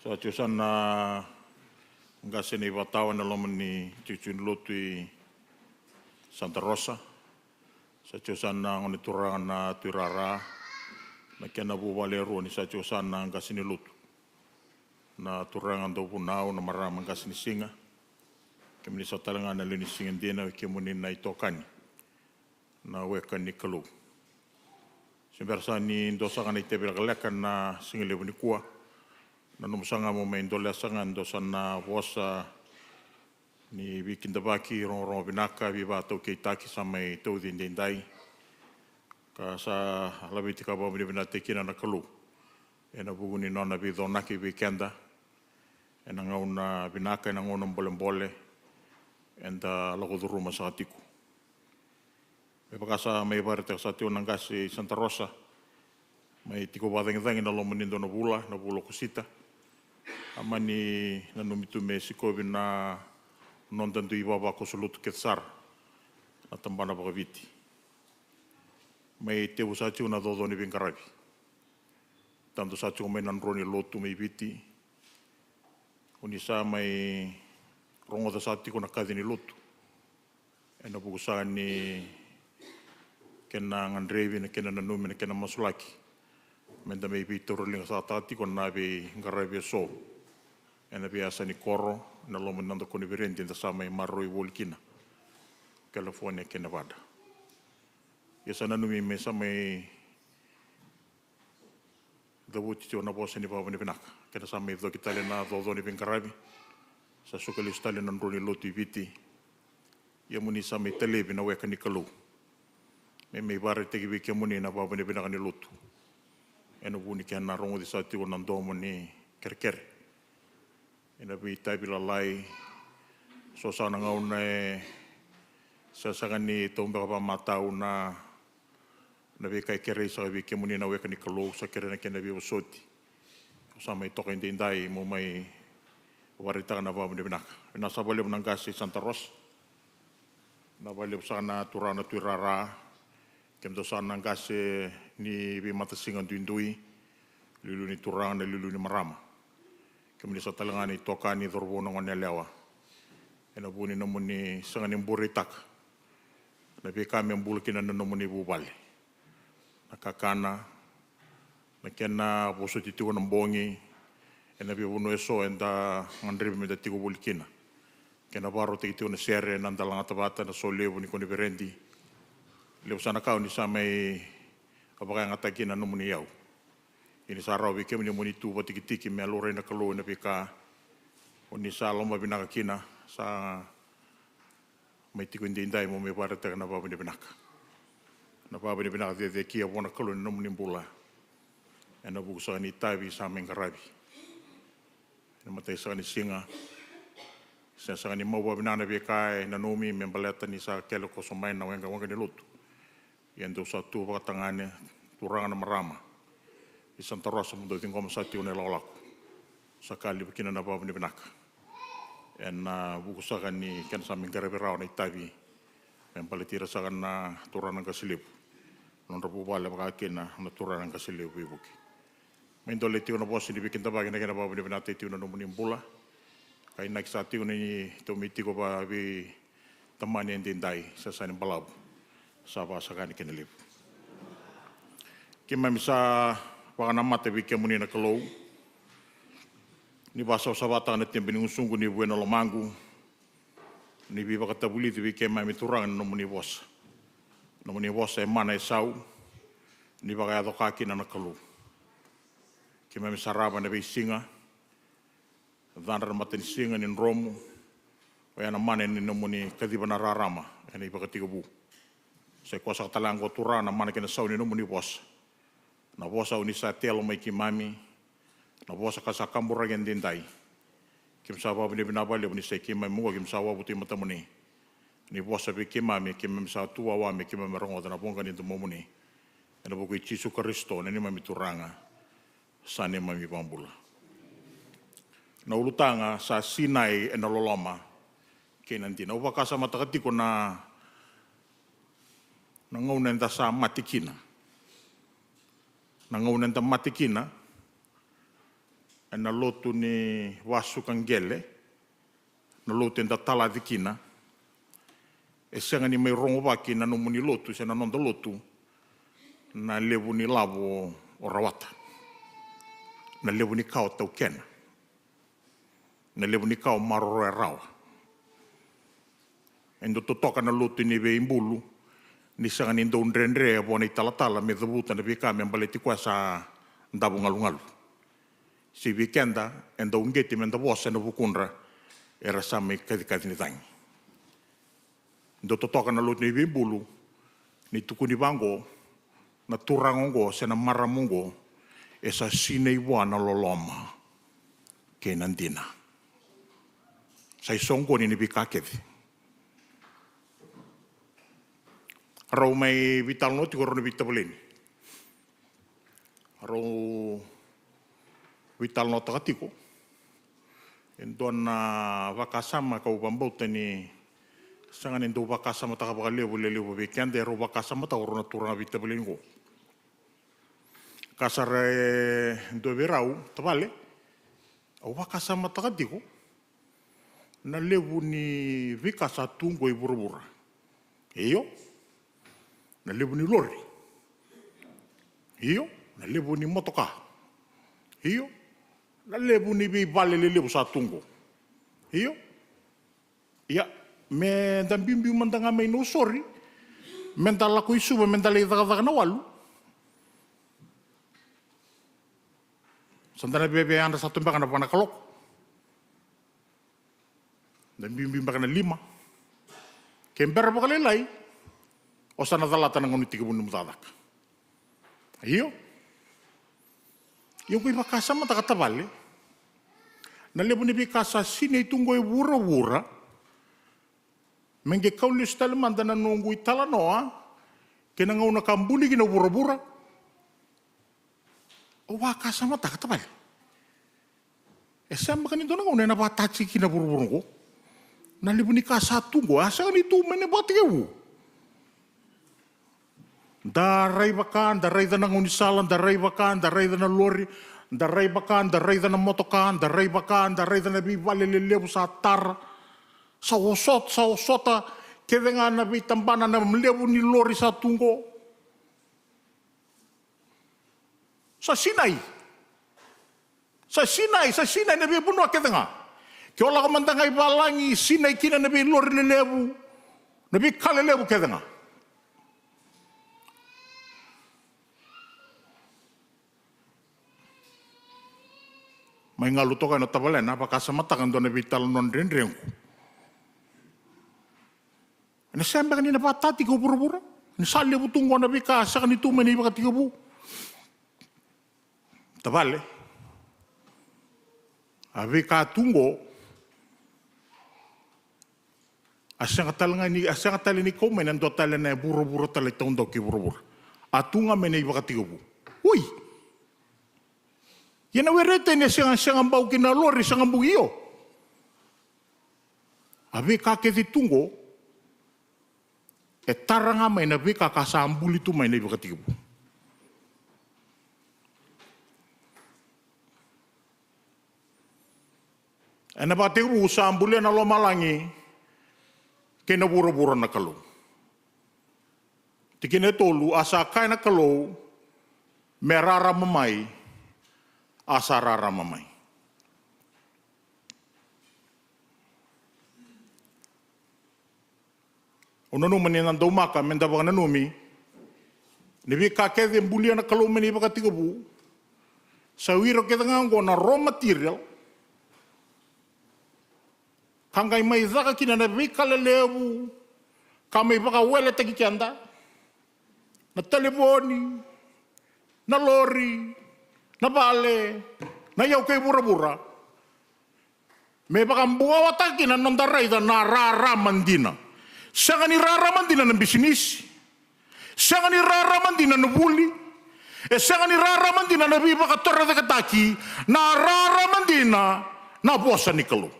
Sa tio sana Ngase ni watawa na loma ni tuchun lotu i Santa Rosa. Sa tiosana ngone turanga na tuirara. Na kena buwale ruo ni sa tiosana ngase ni lotu. Na turanga ndo punau na marama ngase ni singa. Kemini sa talanga na lini singa dina kemuni na itokani. Na weka ni kalu. Simbersa ni ndosa kana itebela kaleka na singa lebu ni kua. Na numusanga mo mai ndole sanga ndosa na wosa ni Vikindabaki rongo binaka viva tau keitaki sa mai tau dindai. Ka sa labiti ka bawa bina tekina na kalu. E na bugu ni nona vidho naki weekenda. E na ngauna binaka e na ngauna mbole e na lagoduruma sa atiku. E pakasa mai varete sa teo nangasi Santa Rosa. Mai tiko wadengi na lomo nindo na bula kusita. Amani na numitu me sikovi na nontantu iwa wako solutu ketsar. Na tambana bakaviti. Mai te usatiu na dodo ni Vinkaravi. Tanto satiu mai nanroni lotu mai viti. Unisa mai rongo da satiko na kadini lotu. E na bukusa ni kena ngandrevi na kena nanumi na kena masulaki. Menda mai vitoro linga sa tatiko na vi Ngaravi so. E na biasa ni koro na lomo nanda koni virenti na sa mai maroi Wolkina. California ke Nevada. Yesa nanumi me sa mai davuti tio na bosa ni baba ni vinaka. Kena sa mai dhoki tale na dhodo ni Vinkaravi. Sa sukali stale na nroni lotu i viti. Ia muni sa mai televi na weka ni kalu. Me mai vare teki wiki muni na baba ni vinaka ni lotu. Eno buni ke na rongo di sa tio na ndomo ni kerkere. Ena vi taibila lai. So sa na ngauna e sa sagani tomba pa matau na vi kai kere sa vi ke muni na weka ni kalu sa kere na kena vi osoti. Sa mai toka indai mo mai warita na baba ni vinaka. Na sa bale nangasi Santa Rosa. Na bale sa na turana tuirara. Kemdo sa nangasi ni vi matasingan tuindui. Lulu ni turana lulu ni marama. Kemdi sa talanga ni toka ni dorbo na ngone lewa. Ena buni na muni sangani mburitak. Na vi kami mbulkina na muni bubale. Na kakana. Na kena boso titigo na mbongi. Ena vi bunu eso enda ngandribi me tatigo bulkina. Kena baro titigo na sere na ndalanga tabata na so lewu ni koni verendi. Lewu sana kau ni sa mai apakaya ngatakina na muni yau. Ini sa rau wike muni muni tu tiki me alore na kalu na vika. Oni sa lomba binaka kina sa mai tiko indai mo me parata na baba ni binaka. Na baba ni binaka de kia wona kalu na muni bula. Ena buku sa ni tavi sa Ngaravi. Ena matai sa ni singa. Sa ni mau binana vika na nomi me baleta ni sa kelo kosomai na wenga ni lutu. Yendo sa tu wakatangane turanga na marama. I Santa Rosa mundo tingom sa tiu ne lolaku. Sa kali bikina na baba ni binaka. Na buku sa ni ken sa Ngaravi rao na itavi. Men paletira sa na turana kasilipu. Non rapu bale bakakina na turana kasilipu ibuki. Men dole tiu na bosi di Vikindabaki na kena baba ni binaka tiu na numuni mbula. Kai nak sa tiu ni tomitiko ba vi tamani endindai sa ni balabu. Sa ba sa kani kena lipu. Kima misa wakana mate wike muni na kalou. Ni basa usawata na tembe ni usungu ni buena lomangu. Ni biwa katabuli ti wike mai mituranga no muni bosa. No muni bosa e mana e sau. Ni baka yado kakina na kalou. Kima misaraba na bei singa. Dhanra mate ni singa ni nromu. Wayana mana ni no muni kadiba na rarama. Ena ibaka tigabu. Sa kuasa katalango turana mana kena sau ni no muni bosa. Na bosa unisa telo mai ki mami. Na bosa kasa kambura gen dindai. Kim sa baba ni binabali unisa ki mai mua kim sa wabuti matamuni. Ni bosa bi ki mami kim sa tua wame kim merongo na bonga ni tumomuni. Ena buku Yesu Kristo ni mami turanga. Sa ni mami bambula. Na ulutanga sa Sinai ena loloma. Kenantina ubakasa matakatiko na ngaunenda sa matikina. Nangaunenda matikina, ena lotu ni wasu kangele, na lotu enda tala dikina, e senga ni mai rongo waki na nomuni lotu, se na nonda lotu, na levu ni lavo o rawata. Na levu ni kao tau kena. Na levu ni kao maroro e rawa. Endo totoka na lotu ni ve imbulu, ni sanga ni ndou ndrendre e bona i talatala me dhavuta na vika me ambaleti kwa sa ndabu ngalu-ngalu. Si vikenda, enda ungeti me ndavosa na vukundra, era sama i kadikadi ni tangi. Ndo totoka na lotu ni ve imbulu, ni tukuni vango, na turangongo, se na maramungo, e sa sine iwa na loloma, ke nandina. Sa isongo ni vika kevi. Rau mai vital no tiko rona vita boleni. Rau vital no takatiko. Endona vakasama kau bambauta ni sangan endo vakasama takapakalevu lelevu vekiande rau vakasama tau rona turanga vita boleni ko. Kasare endo verau tavale. Au vakasama takatiko. Na levu ni vikasa tungo i burubura. Eyo. Na levu ni lori. Iyo, na levu ni motoka. Iyo, na levu ni vale le levu sa tungo. Iyo. Ia, me dan bimbi mandanga me no sorry. Mental aku isu, mental ita na walu. Santana bebe anda satu mbak na pana kalok. Dan bimbi mbak na 5. Kemper apa kali lai? O sana talata ng uniti ka bunong mutadak. Iyo. Yung ko'y makasama takatabali. Nalebo ni Bikasa sinay tunggoy wura-wura. Mengge kaulis talamanda na nunggoy talanoa. Kinangaw na kambuni gina wura-wura. O wakasama takatabali. E sama ka nito na ngaw na nabatatsi kina wura-wura ko. Nalebo ni Kasa tunggo. Asa ka nito may nabatigaw. Daray bakan, daray da ng unisalan, daray bakan, daray da ng lori, daray bakan, daray da ng motokan, daray bakan, daray da na bivali lelew sa tar, sa usota, kaya nga nabitambana na mlew ni lori sa tunggo. Sa Sinai nabibuno kaya nga. Kaya wala ka mandangay balangi, Sinai kina nabi lori lelew, nabi kalelew kaya nga. May ngaluto ka na tabalen, napakasamatakan doon na vital non rin-rin ko. Nasambe ka ni napatati ko pura-pura. Nasali mo tunggo na bikasa ka ni tuman na ibakati ka po. Tabale. Abi ka tunggo. Asang katali ni komen, nando tala na bura-bura tala itong daw ki bura-bura. Atunga may na ibakati ka po. Uy! Yan na werete niya siyang ambao kinalori, siyang ambao iyo. Abi kaketi tunggo, tara nga may nabi kakasambul ito may naibakatibo. Nabatibo sa ambulya na lomalangi, kinabura-bura na kalo. Tikinetolu, asa kaya na kalo, merara mamay, asarara mamay. Unano maninang daumaka, mendabang nanumi, nibi kakede bulia na kalome ni bakatigabu, sa wiro kita ngango na raw material, kangay may zaka kina nabi kalalebu, kamay baka wala tagikyanda, na telefoni, na lori, na bale, na yaw kay bura-bura. May bakang buwawatagi na nandaray na nararaman din na. Siya nga niraraman din na ng bisinis. Siya nga niraraman din na nabuli. Siya nga niraraman din na nabibakatora na kataki, nararaman din na nabuwasan ni Kalo.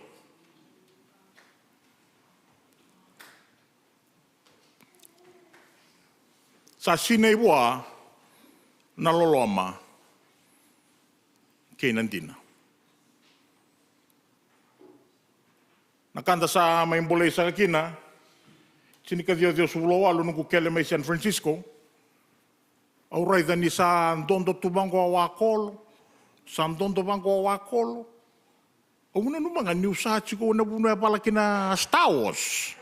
Sa sinaywa, naloloma, kay nandina. Nakanda sa may bolay sa kakina, sinikadio Dios ulawalo nung kukele may San Francisco, auray da ni sa dondo tubango awakol, sa dondo bango awakol, una nung mga New Sachi ko na buno pala kina Star Wars.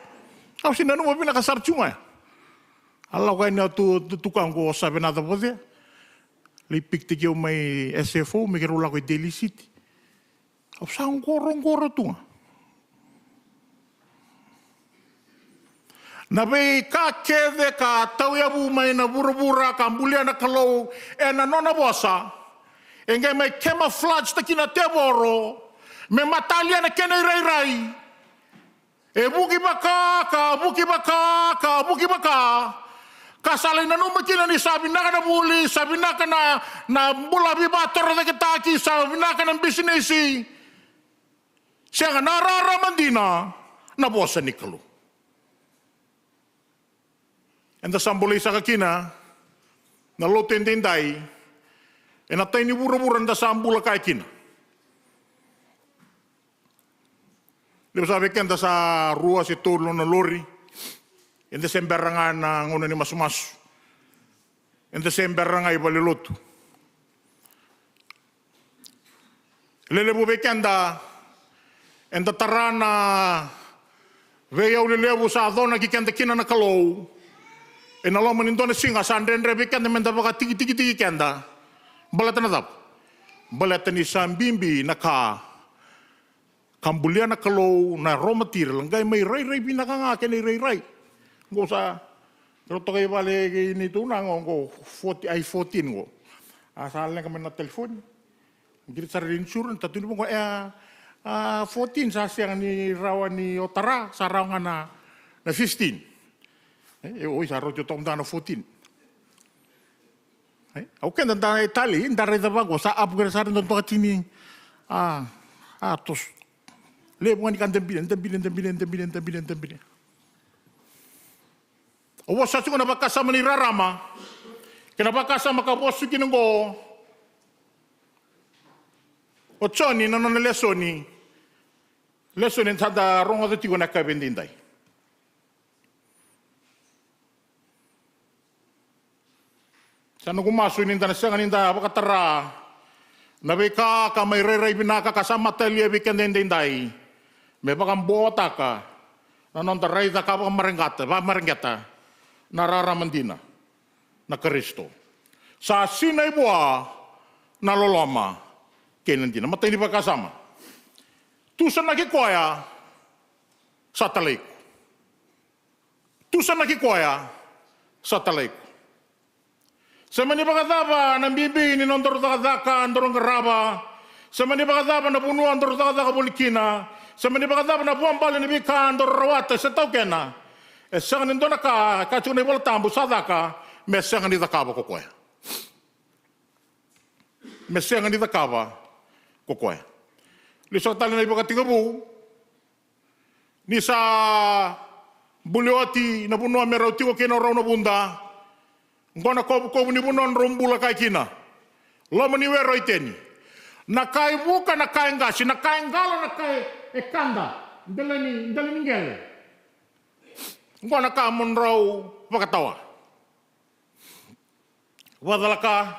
Kau sina nung pinakasar chunga. Allah kaya na tukang ko sabi na po dia. Lipik tigyo may SFO, may kirula ko Daily City. Kau saan korong-koro tunga. Nabe ka kede ka tauyabu may na burubura ka ambulia na kalau na nona bosa engay may camouflage ta kina teboro me matalia na kena rai buki baka kasalay na nung makina ni sabi na ka na buli sabi na ka na bula bibator na kitaki sabi na ka ng business siya nga nararaman din na bosa ni kalau. And the sambulay sa kakina, na loten tinday, e natay ni bura-buran da sambula kay kina. Di ba sabi kenda sa rua si tulo na lori, in December nga na nguna ni masumas, in December nga ibaliluto. Lelebu be kenda, and the tarana, veyaw lelebu sa adona kikenda kina na kalaw, en alam mo nito na singa sa anden rebekan na menda baka tigi kenda balatan na tap balatan ni sambimbi na kambulia na kalo na raw material ngay may ray binaka nga ken ray go sa pero to kay bale nito na ngo 14 ngo asal lang kami na telefon girit sa insurance tatu mo ko 14 sa siyang ni rawan ni Otara sa raw nga na 15. Oi, sarò io tom dano 14. Au kenda da Itali, da reda bago sa upgrade sa ndo to tini. Tos. Le mo ni kan tembilen. O wasa ko na bakasama ni Rarama. Kinabakasama ka boss kinungo. O choni no lesoni. Lesoni tada rongo de tigo na kabendindai. Sana kumaso ninda na siya ninda pakatara nabe ka may ray binaka kasama talye bikan dindinday may bakang bota ka nanon taray da ka marengata nararaman din na Kristo sa sinay buwa na loloma kenan din matay ni kasama tusan nakikoya sa talayko tusan nakikoya sa talayko. Sa manipakadaba ng bibi ni nondor takadaka andorong karaba. Sa manipakadaba na puno andor takadaka bulikina. Sa manipakadaba na buwan bali ni bika andor rawata sa tau kena. Sa kanin doon ka kachuk na iwala tambo sa daka mesya nga ni dakaba kukwaya. Mesya nga ni dakaba kukwaya. Lisok tali na ipakatingabu ni sa buliwati na puno amerauti wa kena raw na bunda. Ngona ko ni bunon rumbula kay kina. Lo maniwero iteni. Nakai buka nakai ngasi, nakai ngalo nakai ekanda. Ndalani ngel. Ngona ka monraw pakatawa. Wadalaka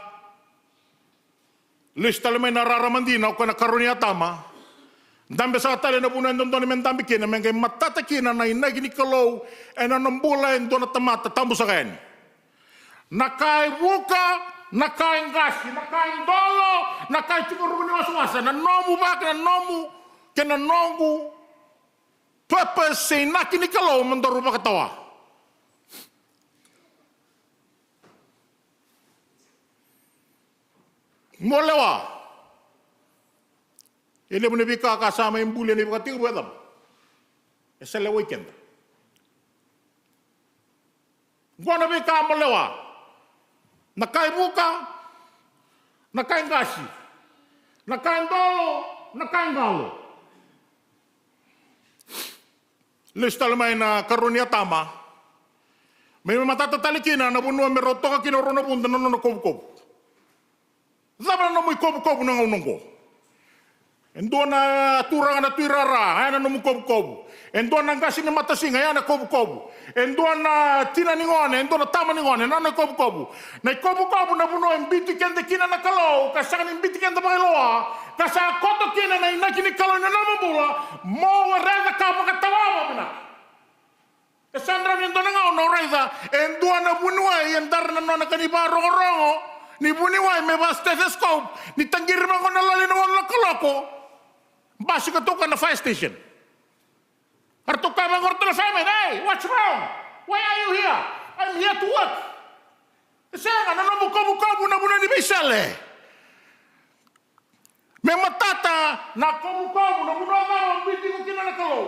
lista lemay nararaman din ako na karunia tama. Dambe sa tali na bunan doon ni mendambi kina mengay matatakina na inagini kalaw en anambula en doon tamata tambo sa kanya. Nakai buka, nakai ngasi, nakai dolo, nakai cumuru ni wasa na nomu bak na nomu kena nongu papa say nakini kalau mendoru pakatawa. Molewa. Ele mo nabika kasama yung bulan ni pakatigo buwatam. Esa le weekend. Gua nabika molewa. Nakai buka, nakai ngasi, nakai dolo, nakai ngalo. Lista lamay na karunia tama. May matatatalikin na bunuan meroto ka kinoro na punta na kob-kob. Zaba na mo'y kob-kob na ngunong ko. Endo na turanga na tuirara, ana no mukobu. Endo na ngasi ni matasinga, ana kobu. Endo na tina ningone, endo na tama ningone, ana kobu. Na kobu na buno embiti kende kina na kalau, kasang embiti kende bailoa, kasa koto kina na inaki ni kalau na namabula, mo reza kapa katawa bina. Kasandra ni endo na ngao no reza, endo na bunua, endar na nona kaniba rongo, ni buniwa me ba stethoscope, ni tanggir mango na lali na wala kaloko. Basi ka na fire station. Harto ka bang orto na family, hey, what's wrong? Why are you here? I'm here to work. Sanga na buka na ni bisale. Me matata na buka na na biti ko kinana kalo.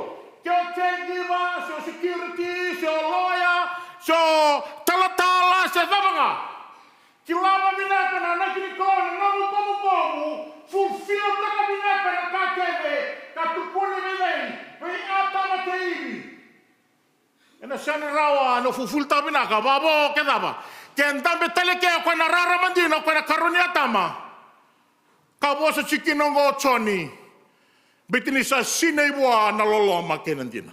Kyo caregiver, so security, so lawyer, so talatala, so dabanga. Kilama minaka na nakini ko na buka fulfill the kabinete na kakebe, katukuni milei, may atama teibi. Ena sana rawa no fulfill ta binaka, babo kedaba. Kenda beteleke ako na raramandino ako na karuni atama. Kabo sa chikinongo choni, bitini sa sinebua na loloma kenandina.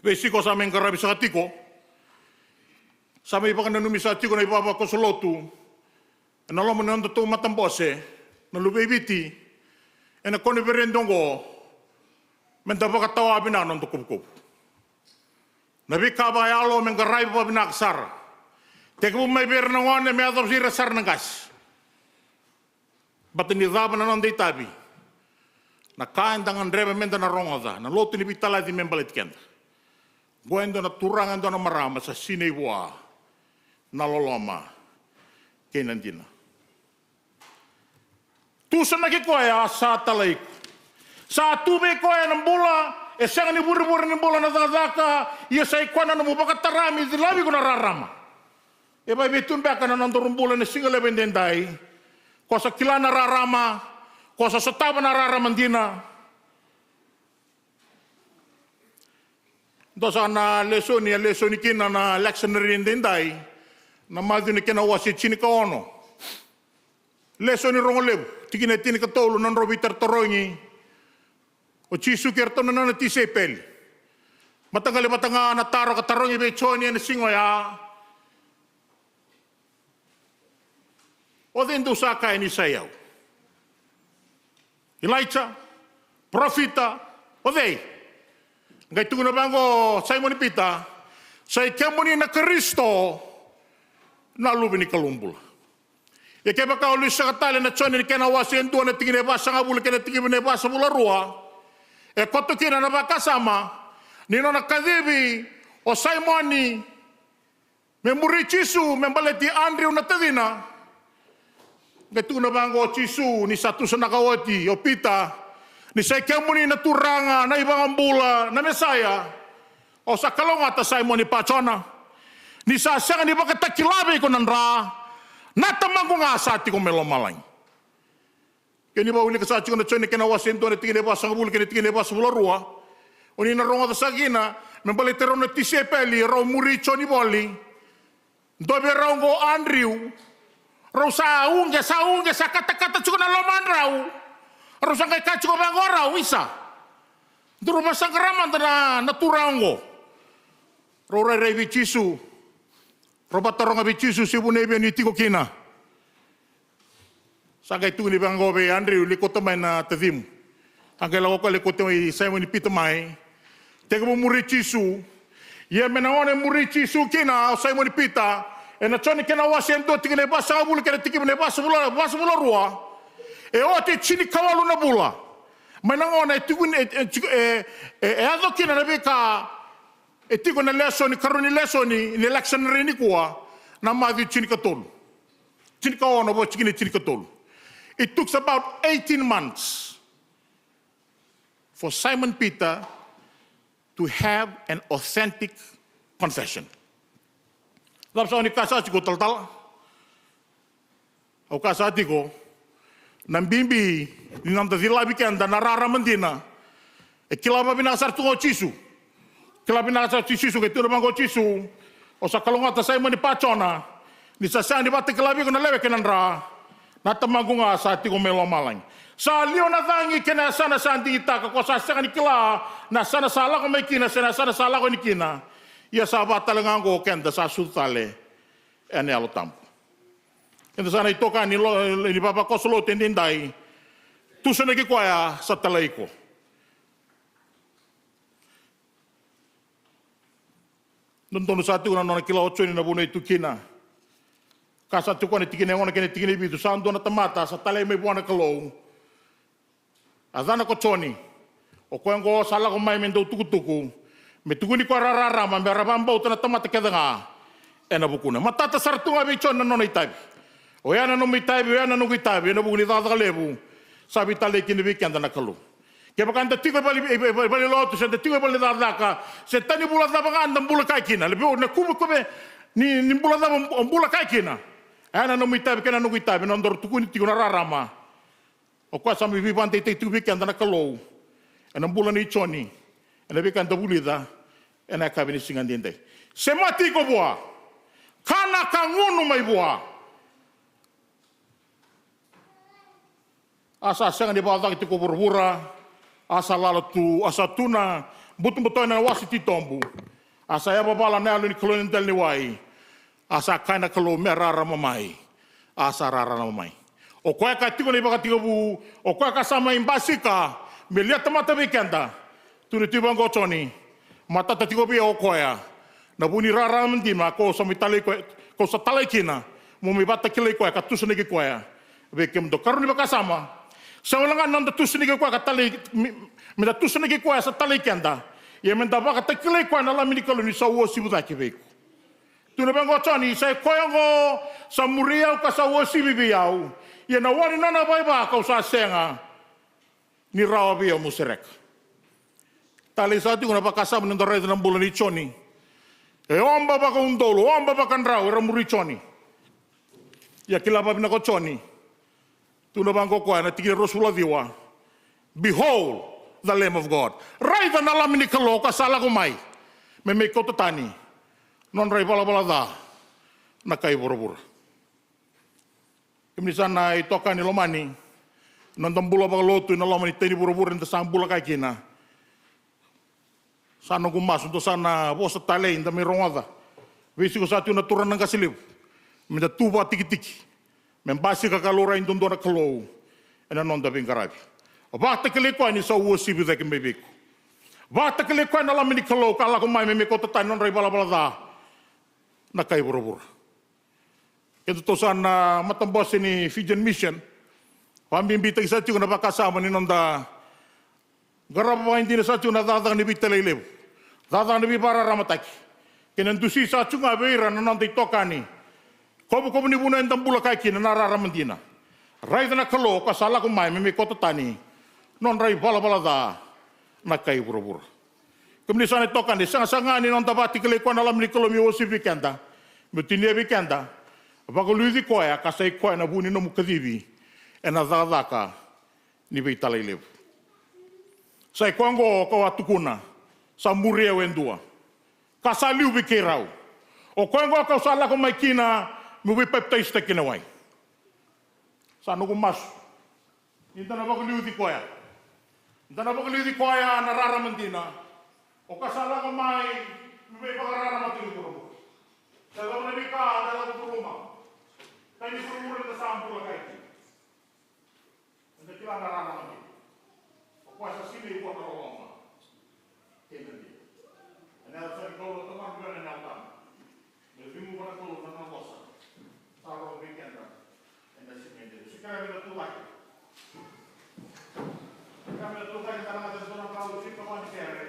Besiko sa aming karabi sa katiko, sa may baka nanumisati ko na ibaba ko sa lotu, na alam mo na ito matambose, na lubibiti, na koniberendong ko, menda baka tawabin na nung tukubkub. Nabi kabay alo, mga garay pa binaksar. Teka mo may ber na ngon, may atap sira sar ng gas. Ba't nidaba na nung tabi? Nakain dangan reba menda na rongoda, na lotu ni bitala di membalit kenda. Guendo na turangan do na marama sa sinebua, naloloma kinandina. Tusan nakikoya sa talaik. Sa tubig koya ng bola, siyang ni buri-buri ng bola na dadaka, iya sa ikwana na mubakatarami, dilabi ko nararama. Iba ibitun baka na nandurong bola na single bendenday, ko sa kila nararama, ko sa sotaba nararaman dina. Dosa na lesoni kina na lectionary bendenday, na madu ni kina wasi chini ka ono. Leso ni rongolev, tiki na tini ka tolo nan robitar torongi, o chisu kerto na nana tisepel. Matangali matanga na taro ka tarongi bechoni na singoya. O din do sa kay ni sayaw. Elijah, profita, o dey. Ngay tungo na bango Simon Pita, sa ikemoni na Kristo, nalubi ni kalumbula. E kaya baka ulit sa katali na tiyoni ni kinawasi ang doon na tingin nebasa nga bula kina tingin nebasa mula ruwa. E koto kina na bakasama, nino nakadibi o Simoni, memuri Chisu, membaleti Andrew na tadina. Gato na bango Chisu, ni satu sa nakawati, o Pita, ni sa ikemoni na turanga, na ibang ambula, na Mesaya, o sa kalongata Simoni Pachona. Ni sa siya ni baka takilabi ko nandra, natamang ko nga sa ati ko melomalang. Kaya ni ba uli ka sa ati ko na tiyon ni kinawasin doon, tingin ba sa ngabuli, tingin ba sa mula ruwa, o ni naronga sa gina, membalitero na tisepeli, raw muricho ni boli, dobe raw ko Andrew, raw sa unge, sa kata-kata tsiko na loman raw sa kay katsiko bang raw, isa. Duro ba sa karaman na naturang ko, raw ray bichisu, Robataro nga bichisu si bunebe ni tiko kina. Sagay tu ni bangobe Andrew likot tamay na tadim. Ang kailangan ko likot tamay Simon ni Pitamay. Teka mo murichisu. Ye menangone murichisu kina Simon ni Pita. E na choni kina wasem do tingene basa bulu kena tiki ne basa bula ruwa. E ote chini kawalu na bula. Menangone tigun ado kina na beka etiko na lesoni, karuni lesoni, ni election rini kuwa, na madhi chini katolu. Chini ka ono bo chini katolu. It took about 18 months for Simon Peter to have an authentic confession. Lapsa ni kasasi ko tal-tal. O kasati ko, nambimbi, ninamdazilabi kanda, nararaman din na, kilaba binasar tungo chisu. Kila binasa Chisu ke tu bang Chisu o sa kalongata Simon ni Pachona Ni sa sa ni bate kelabi ko na lewe kenan ra. Na tamagunga sa ti ko melo malang. Sa lio na tangi kena sana santi ita ko sa sa ni kila na sana sala ko mai kina sana sala ko ni kina. Ia sa batalangan ko kenda sa sultale. Ene alo tampo. Kenda sana itoka ni papa ko solo tendindai. Tu sana ki koya sa talaiko. Nonton satu na nona kila ocho ni na buna itu kina. Kasa tu kone tikine ngona kene tikine bitu santo na tamata sa talai me buana kalou. Adana ko choni. O ko ngo sala ko mai mendo tuku. Me tukuni ko rarara ma me rabamba utana tamata kedanga. Ena bukuna. Matata sartunga be chona nona itabi. O yana no mitabi, o yana no itabi, ena bukuni tata lebu. Sabi talai kine be kanda na kalou. Ke bakanda tiko bali lotu se tiko bali dadaka se tani bula daba anda bula kaikina lebe na kubu kobe ni bula daba bula kaikina ana no mitabi kana no mitabi no ndor tukuni tiko na rarama o kwa sami vivante te tu bikanda na kalou ana bula ni choni ana bikanda bulida ana kabini singandende se mati ko boa kana kangunu mai boa asa sanga di bawah tiko burbura asa lala tu asa tuna butu na wasi ti tombu asa ya babala na ni kolon del ni wai asa kaina kalo merara mamai asa rara mamai o kwa ka tiko ni bakati bu o kwa ka sama imbasika melia tamata weekenda tu ni tibango choni mata tiko bi o koya na buni rara mendima ko so mitale ko sa talekina mo mi bata kile ko ka tusne ki koya wekem do karuni bakasama sa walangan nanda tusni ke kwa katali meda tusni ke kwa sa tali kenda ye menda ba katakile kwa na lamini koloni sa wo sibu da kebeko tu na bango tani sa koyongo sa muria ka sa wo sibi biau ye na wani nana bai ba ka sa senga ni rawa bi muserek tali sa tu na ba kasam nanda re na bulani choni e omba ba ka undolo omba ba kan rawa ra muri choni ya kilaba bina ko choni Tuna bangko kwa na tigil Rasulullah diwa. Behold the Lamb of God. Rai na alam ni kalo kasala kumai. May ko tani. Non rai bala da. Nakai bura-bura. Kemisan na itoka ni lomani. Nandang bula baka lotu na lomani tani bura-bura nda sang bula kay kina. Sana gumas untuk sana bosa talay nda may rongada. Visi ko sa atu na turan ng kasilib. Minda tuba tiki-tiki. Membasi kakalora indon dona kalou ena non da bingarabi bata kele ko ni sa wosi bi dek mbebeko bata kele ko na lamini kalou kala ko mai me ko tata non rai bala da na kai buru-buru itu to sana matambos ni Fijian Mission pambimbita isa tu na bakasama ni non da garab wa hindi na sa tu na dada ni bitalelew dada ni bibara ramataki kenen dusi sa tu nga beira na non dei tokani Kobo ni buna endang bula kai kina narara mendina. Rai na kalo kasala ko mai me kota tani. Non rai bala da na kai bura-bura. Kemudian sana tokan ni sanga ni non tabati kele ko na lam ni kalo mi osi vikenda. Mutinia vikenda. Bago luidi koya kasai koya na buni no mukadivi. Ena dadaka ni vitale lev. Sai kwango ko atukuna. Sa muria wendua. Kasaliu vikirau. O kwango ko sala ko mai kina Mubi peptais te kina wai. Sano ko mas. Inta na bako liuti koya. Inta na bako liuti koya na rara mendina. O kasala ko mai. Mubi baka rara mendina ko. Sa daw na bika daw ko rumah. Kaya ni sumura na sampu la kay. Anda kila na rara mendina. O kwa sa sili ko na roma. Kena di. Ana sa ko to man ko na nalta. Mebimu ko na ko na bosa. Sarong weekend and that's it. Si kami na tulay. Kami na tulay na natin sa mga kaulit na mga kere.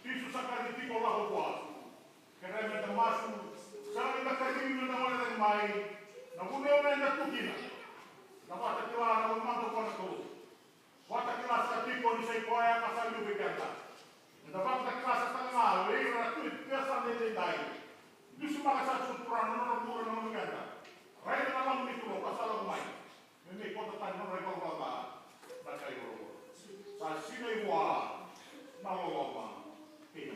Piso sa kaliti ko lang ko. Kaya may damaso. Sa akin na kaliti na naman ng may nabunaw na yung natukina. Napatakila na umanto ko na tulog. Watakila sa tipo ni sa ikoya kasal yung weekend. Napatakila sa tanga. Wala na tuwid. Kaya sa nilay tayo. Itu semua kasar suturan non mura non maganda. Rai na lang ni tulo kasala kumai. May kota tan non rai bala ba kay buro. Sa sinay wa naloloba. Pina.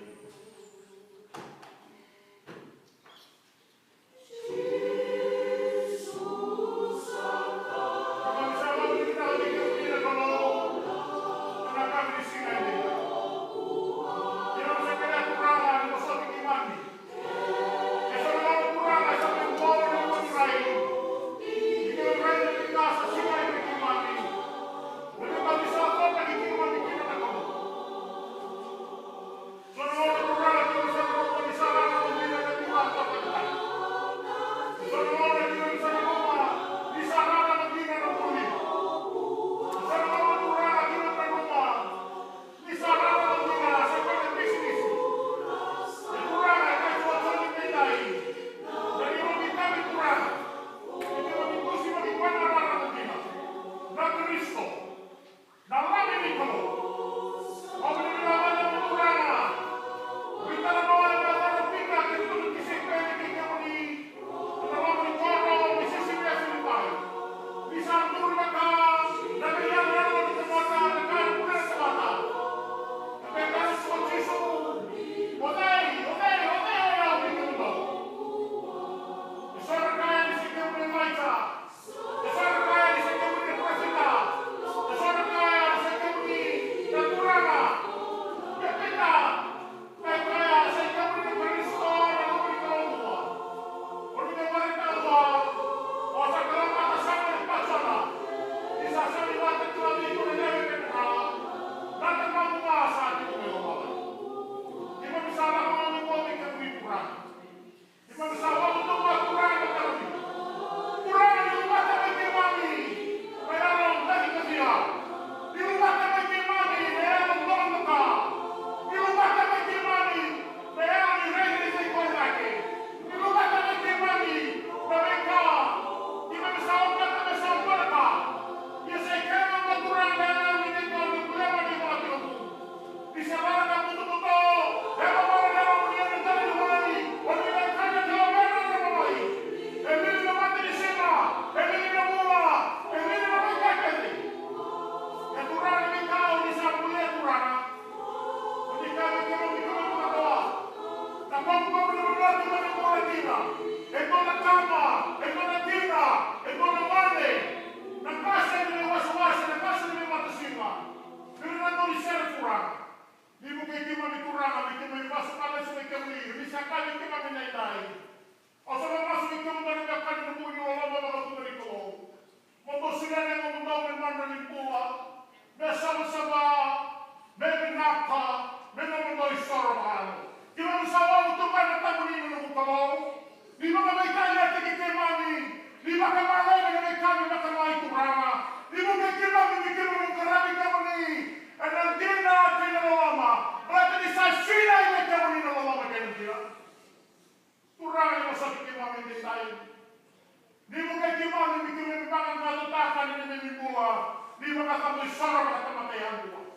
kamu isara kata mata yang buat.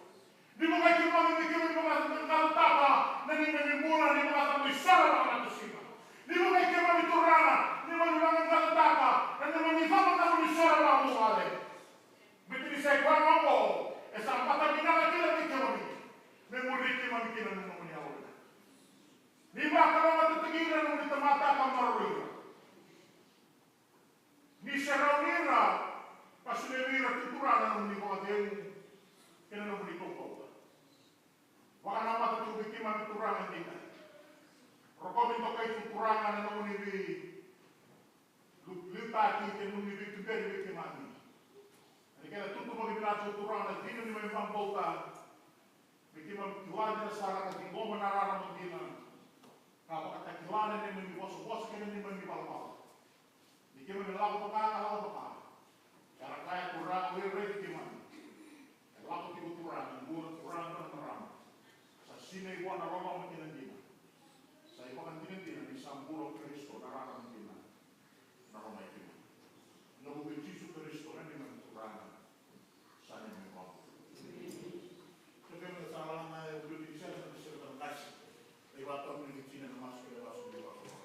Di mga kimang bikin mga tapa na ni mula ni mga kamu isara kata tusima. Di mga kimang iturana ni mga tapa na ni mga kamu isara kata musale. Betul saya kuang mo. Esa mata binala kila bikin. Memori kimang bikin ng mga niyaw. Di ba kalau matutugilan ng itamata kang marurira? Ni Saraunira, pasunewira tuturana ng mga Deo, kaya naman ito po. Baka na matutubig kimang turangan din. Rokomin to kayo tuturangan na naman ibi lutaki kaya naman ibi tuberi kimang. Ani kaya tutubag ibinato turangan, di nyo may pambauta, bikimang tuwan na sa harang at hindi mo manararamang din na kapagkatakilanan ni mga boso-boso kaya ni mga balbal. Di kaya mga lako pa. Kaya kaya kurang uwi-uwi di man. Kaya lako tibuturan, ang buwan turan na marami. Sa sinay buwan na romang matinandina. Sa ibang tinandina, isang burong Kristo nararamang din na romay din. Nabubig Jisu Kristo na ni mga turan. Sana yung mga. So kaya mga salang na yung beauty siya sa nasilatan kasi. Ibato ang medicina na masuk ke dalam sebuah rumah.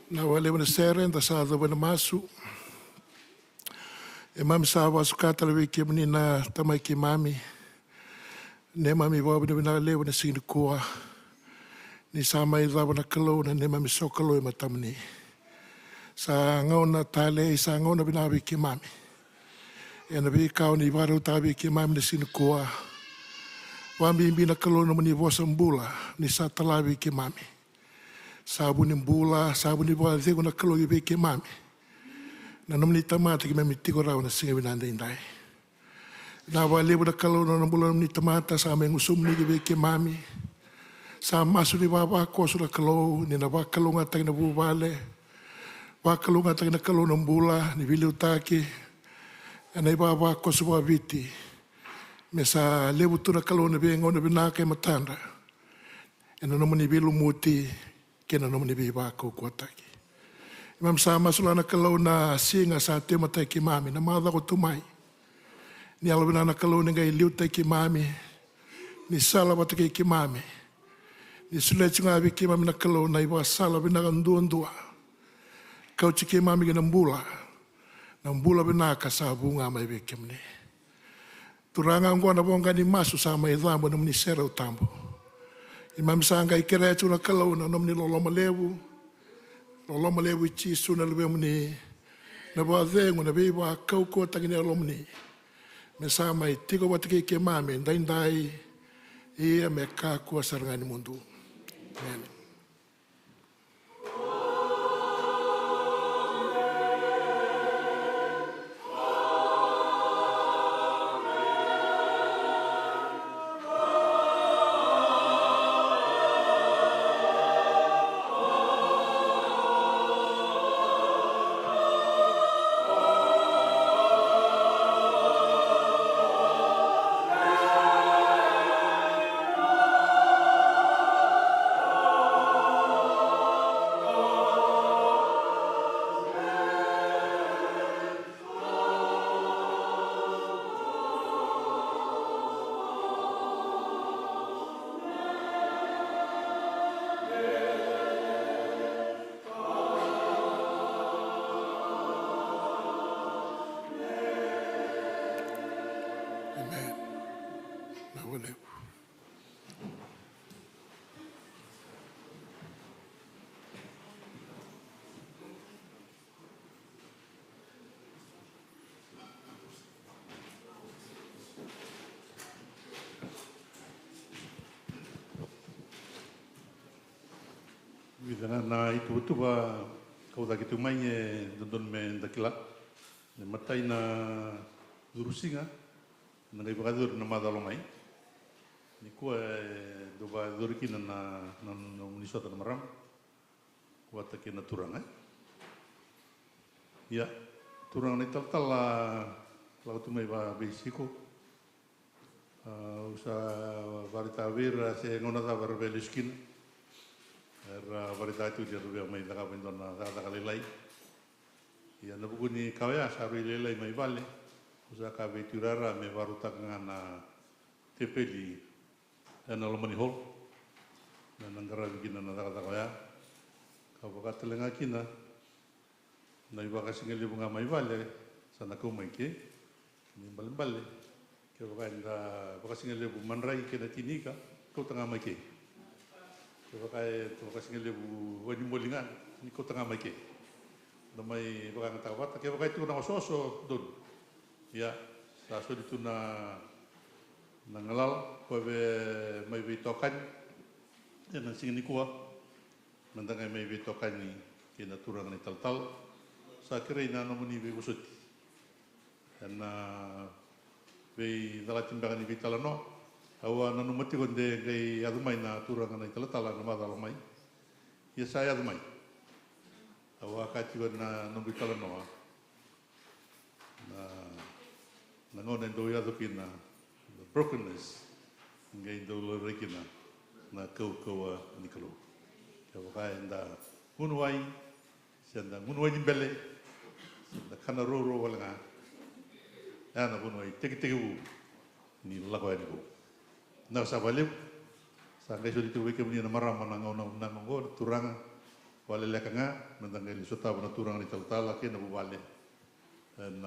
Na wale wana sere nda sa wana masu. E mami sa wasu kata lewe ki mani na tamai ki mami. Ne mami wabu na lewe na sini kua. Ni sa mai dhawa na kalau na ne mami sokalo e matamani. Sa ngauna tale sa ngauna binawi ki mami. E na vi kau ni waru tawi ki mami na sini kua. Wambi imbi na kalau na mani wasa mbula ni sa talawi ki mami. Sabu ni mbula, sabu ni wala thego na kalau i ki mami. Na namani tamata ki mami tiko rau na singa winanda indai. Na wale na kalau na mbula namani tamata sa me ngusum ni ki mami. Sa masu ni wawa kosu na kalau, ni na wakalo ngatang na buwale. Wakalo ngatang na kalau na mbula, ni wili utaki. Na wawa kosu wa viti. Me sa lebu tu na kalau na bengo na binaka e matanda. E na namani wilu muti, kena nomani bi wako kuataki. Imam sa masula na kalau na singa sa te matai ki mami, na madha ko tumai. Ni alawina na kalau ni ngai liutai ki mami, ni sala wataki ki mami. Ni suleti ngawi ki mami na kalau na iwa sala binaka ndua. Kau ki mami ki nambula. Nambula binaka sa bunga mai wiki mni. Turanga ngua na bonga ni masu sa mai dhambo na mni sera utambo. Imam sanga ikere tu na kalau na nomni loloma lewu i chisu na lewe mni na ba vengo na beiwa kau ko tangine lomni me sama i tiko watike ke mame ndai ia me ka ko sarangani mundu. Amen. Vidana na itu tua kau dah gitu main don me dakila. Ne matai na durusinga na ngai bagadur na madalo mai. Ni ko do ba durkina na unisota na maram. Ko atake na turanga. Ya, turanga ni tal lau tu mai ba besiko. Usa varita vera se ngona da verbeliskin. Varita itu dia rubia mai daga bendona daga lelai. Ya na buku ni kawaya saru lelai mai vale. Usa ka veturara me varuta ngana tepeli na lomani hol. Na nangara bigina na daga kawaya. Ka baka telenga kina. Na iba kasi ngeli bunga mai vale sana ko mai ke. Ni bale. Ke baka inda baka ngeli bu manrai ke na tinika ko tanga mai ke. Kaya singa lebu wajib bolingan ni ko tanga mai ke. Namai bakang tawat ke bakai tu na soso don. Ya, sa so ditu na ngalal ko be mai bitokan na singa ni kuwa. Nandang mai bitokan ni kina turang ni tal. Sa kira ina namuni be usut. Dan be dalatimbangan ni bitalano. Awa nanu mati konde gai adumai na turanga na itala na madalo mai. Ya saya adumai. Awa kati na nombi tala noa. Na ngone do ya dokina the brokenness ngai do lo rekina na kau nikalo. Ya wakai nda ngunuai senda ngunuai ni bele. Senda kana roro walanga. Ya na ngunuai teki ni lagoy ni. Na sa baliw sa kay sudi tuwi kami na marama na ngau na ngau turanga wale lekanga mentang eli sota bona turang ni taltala ke na bubale. And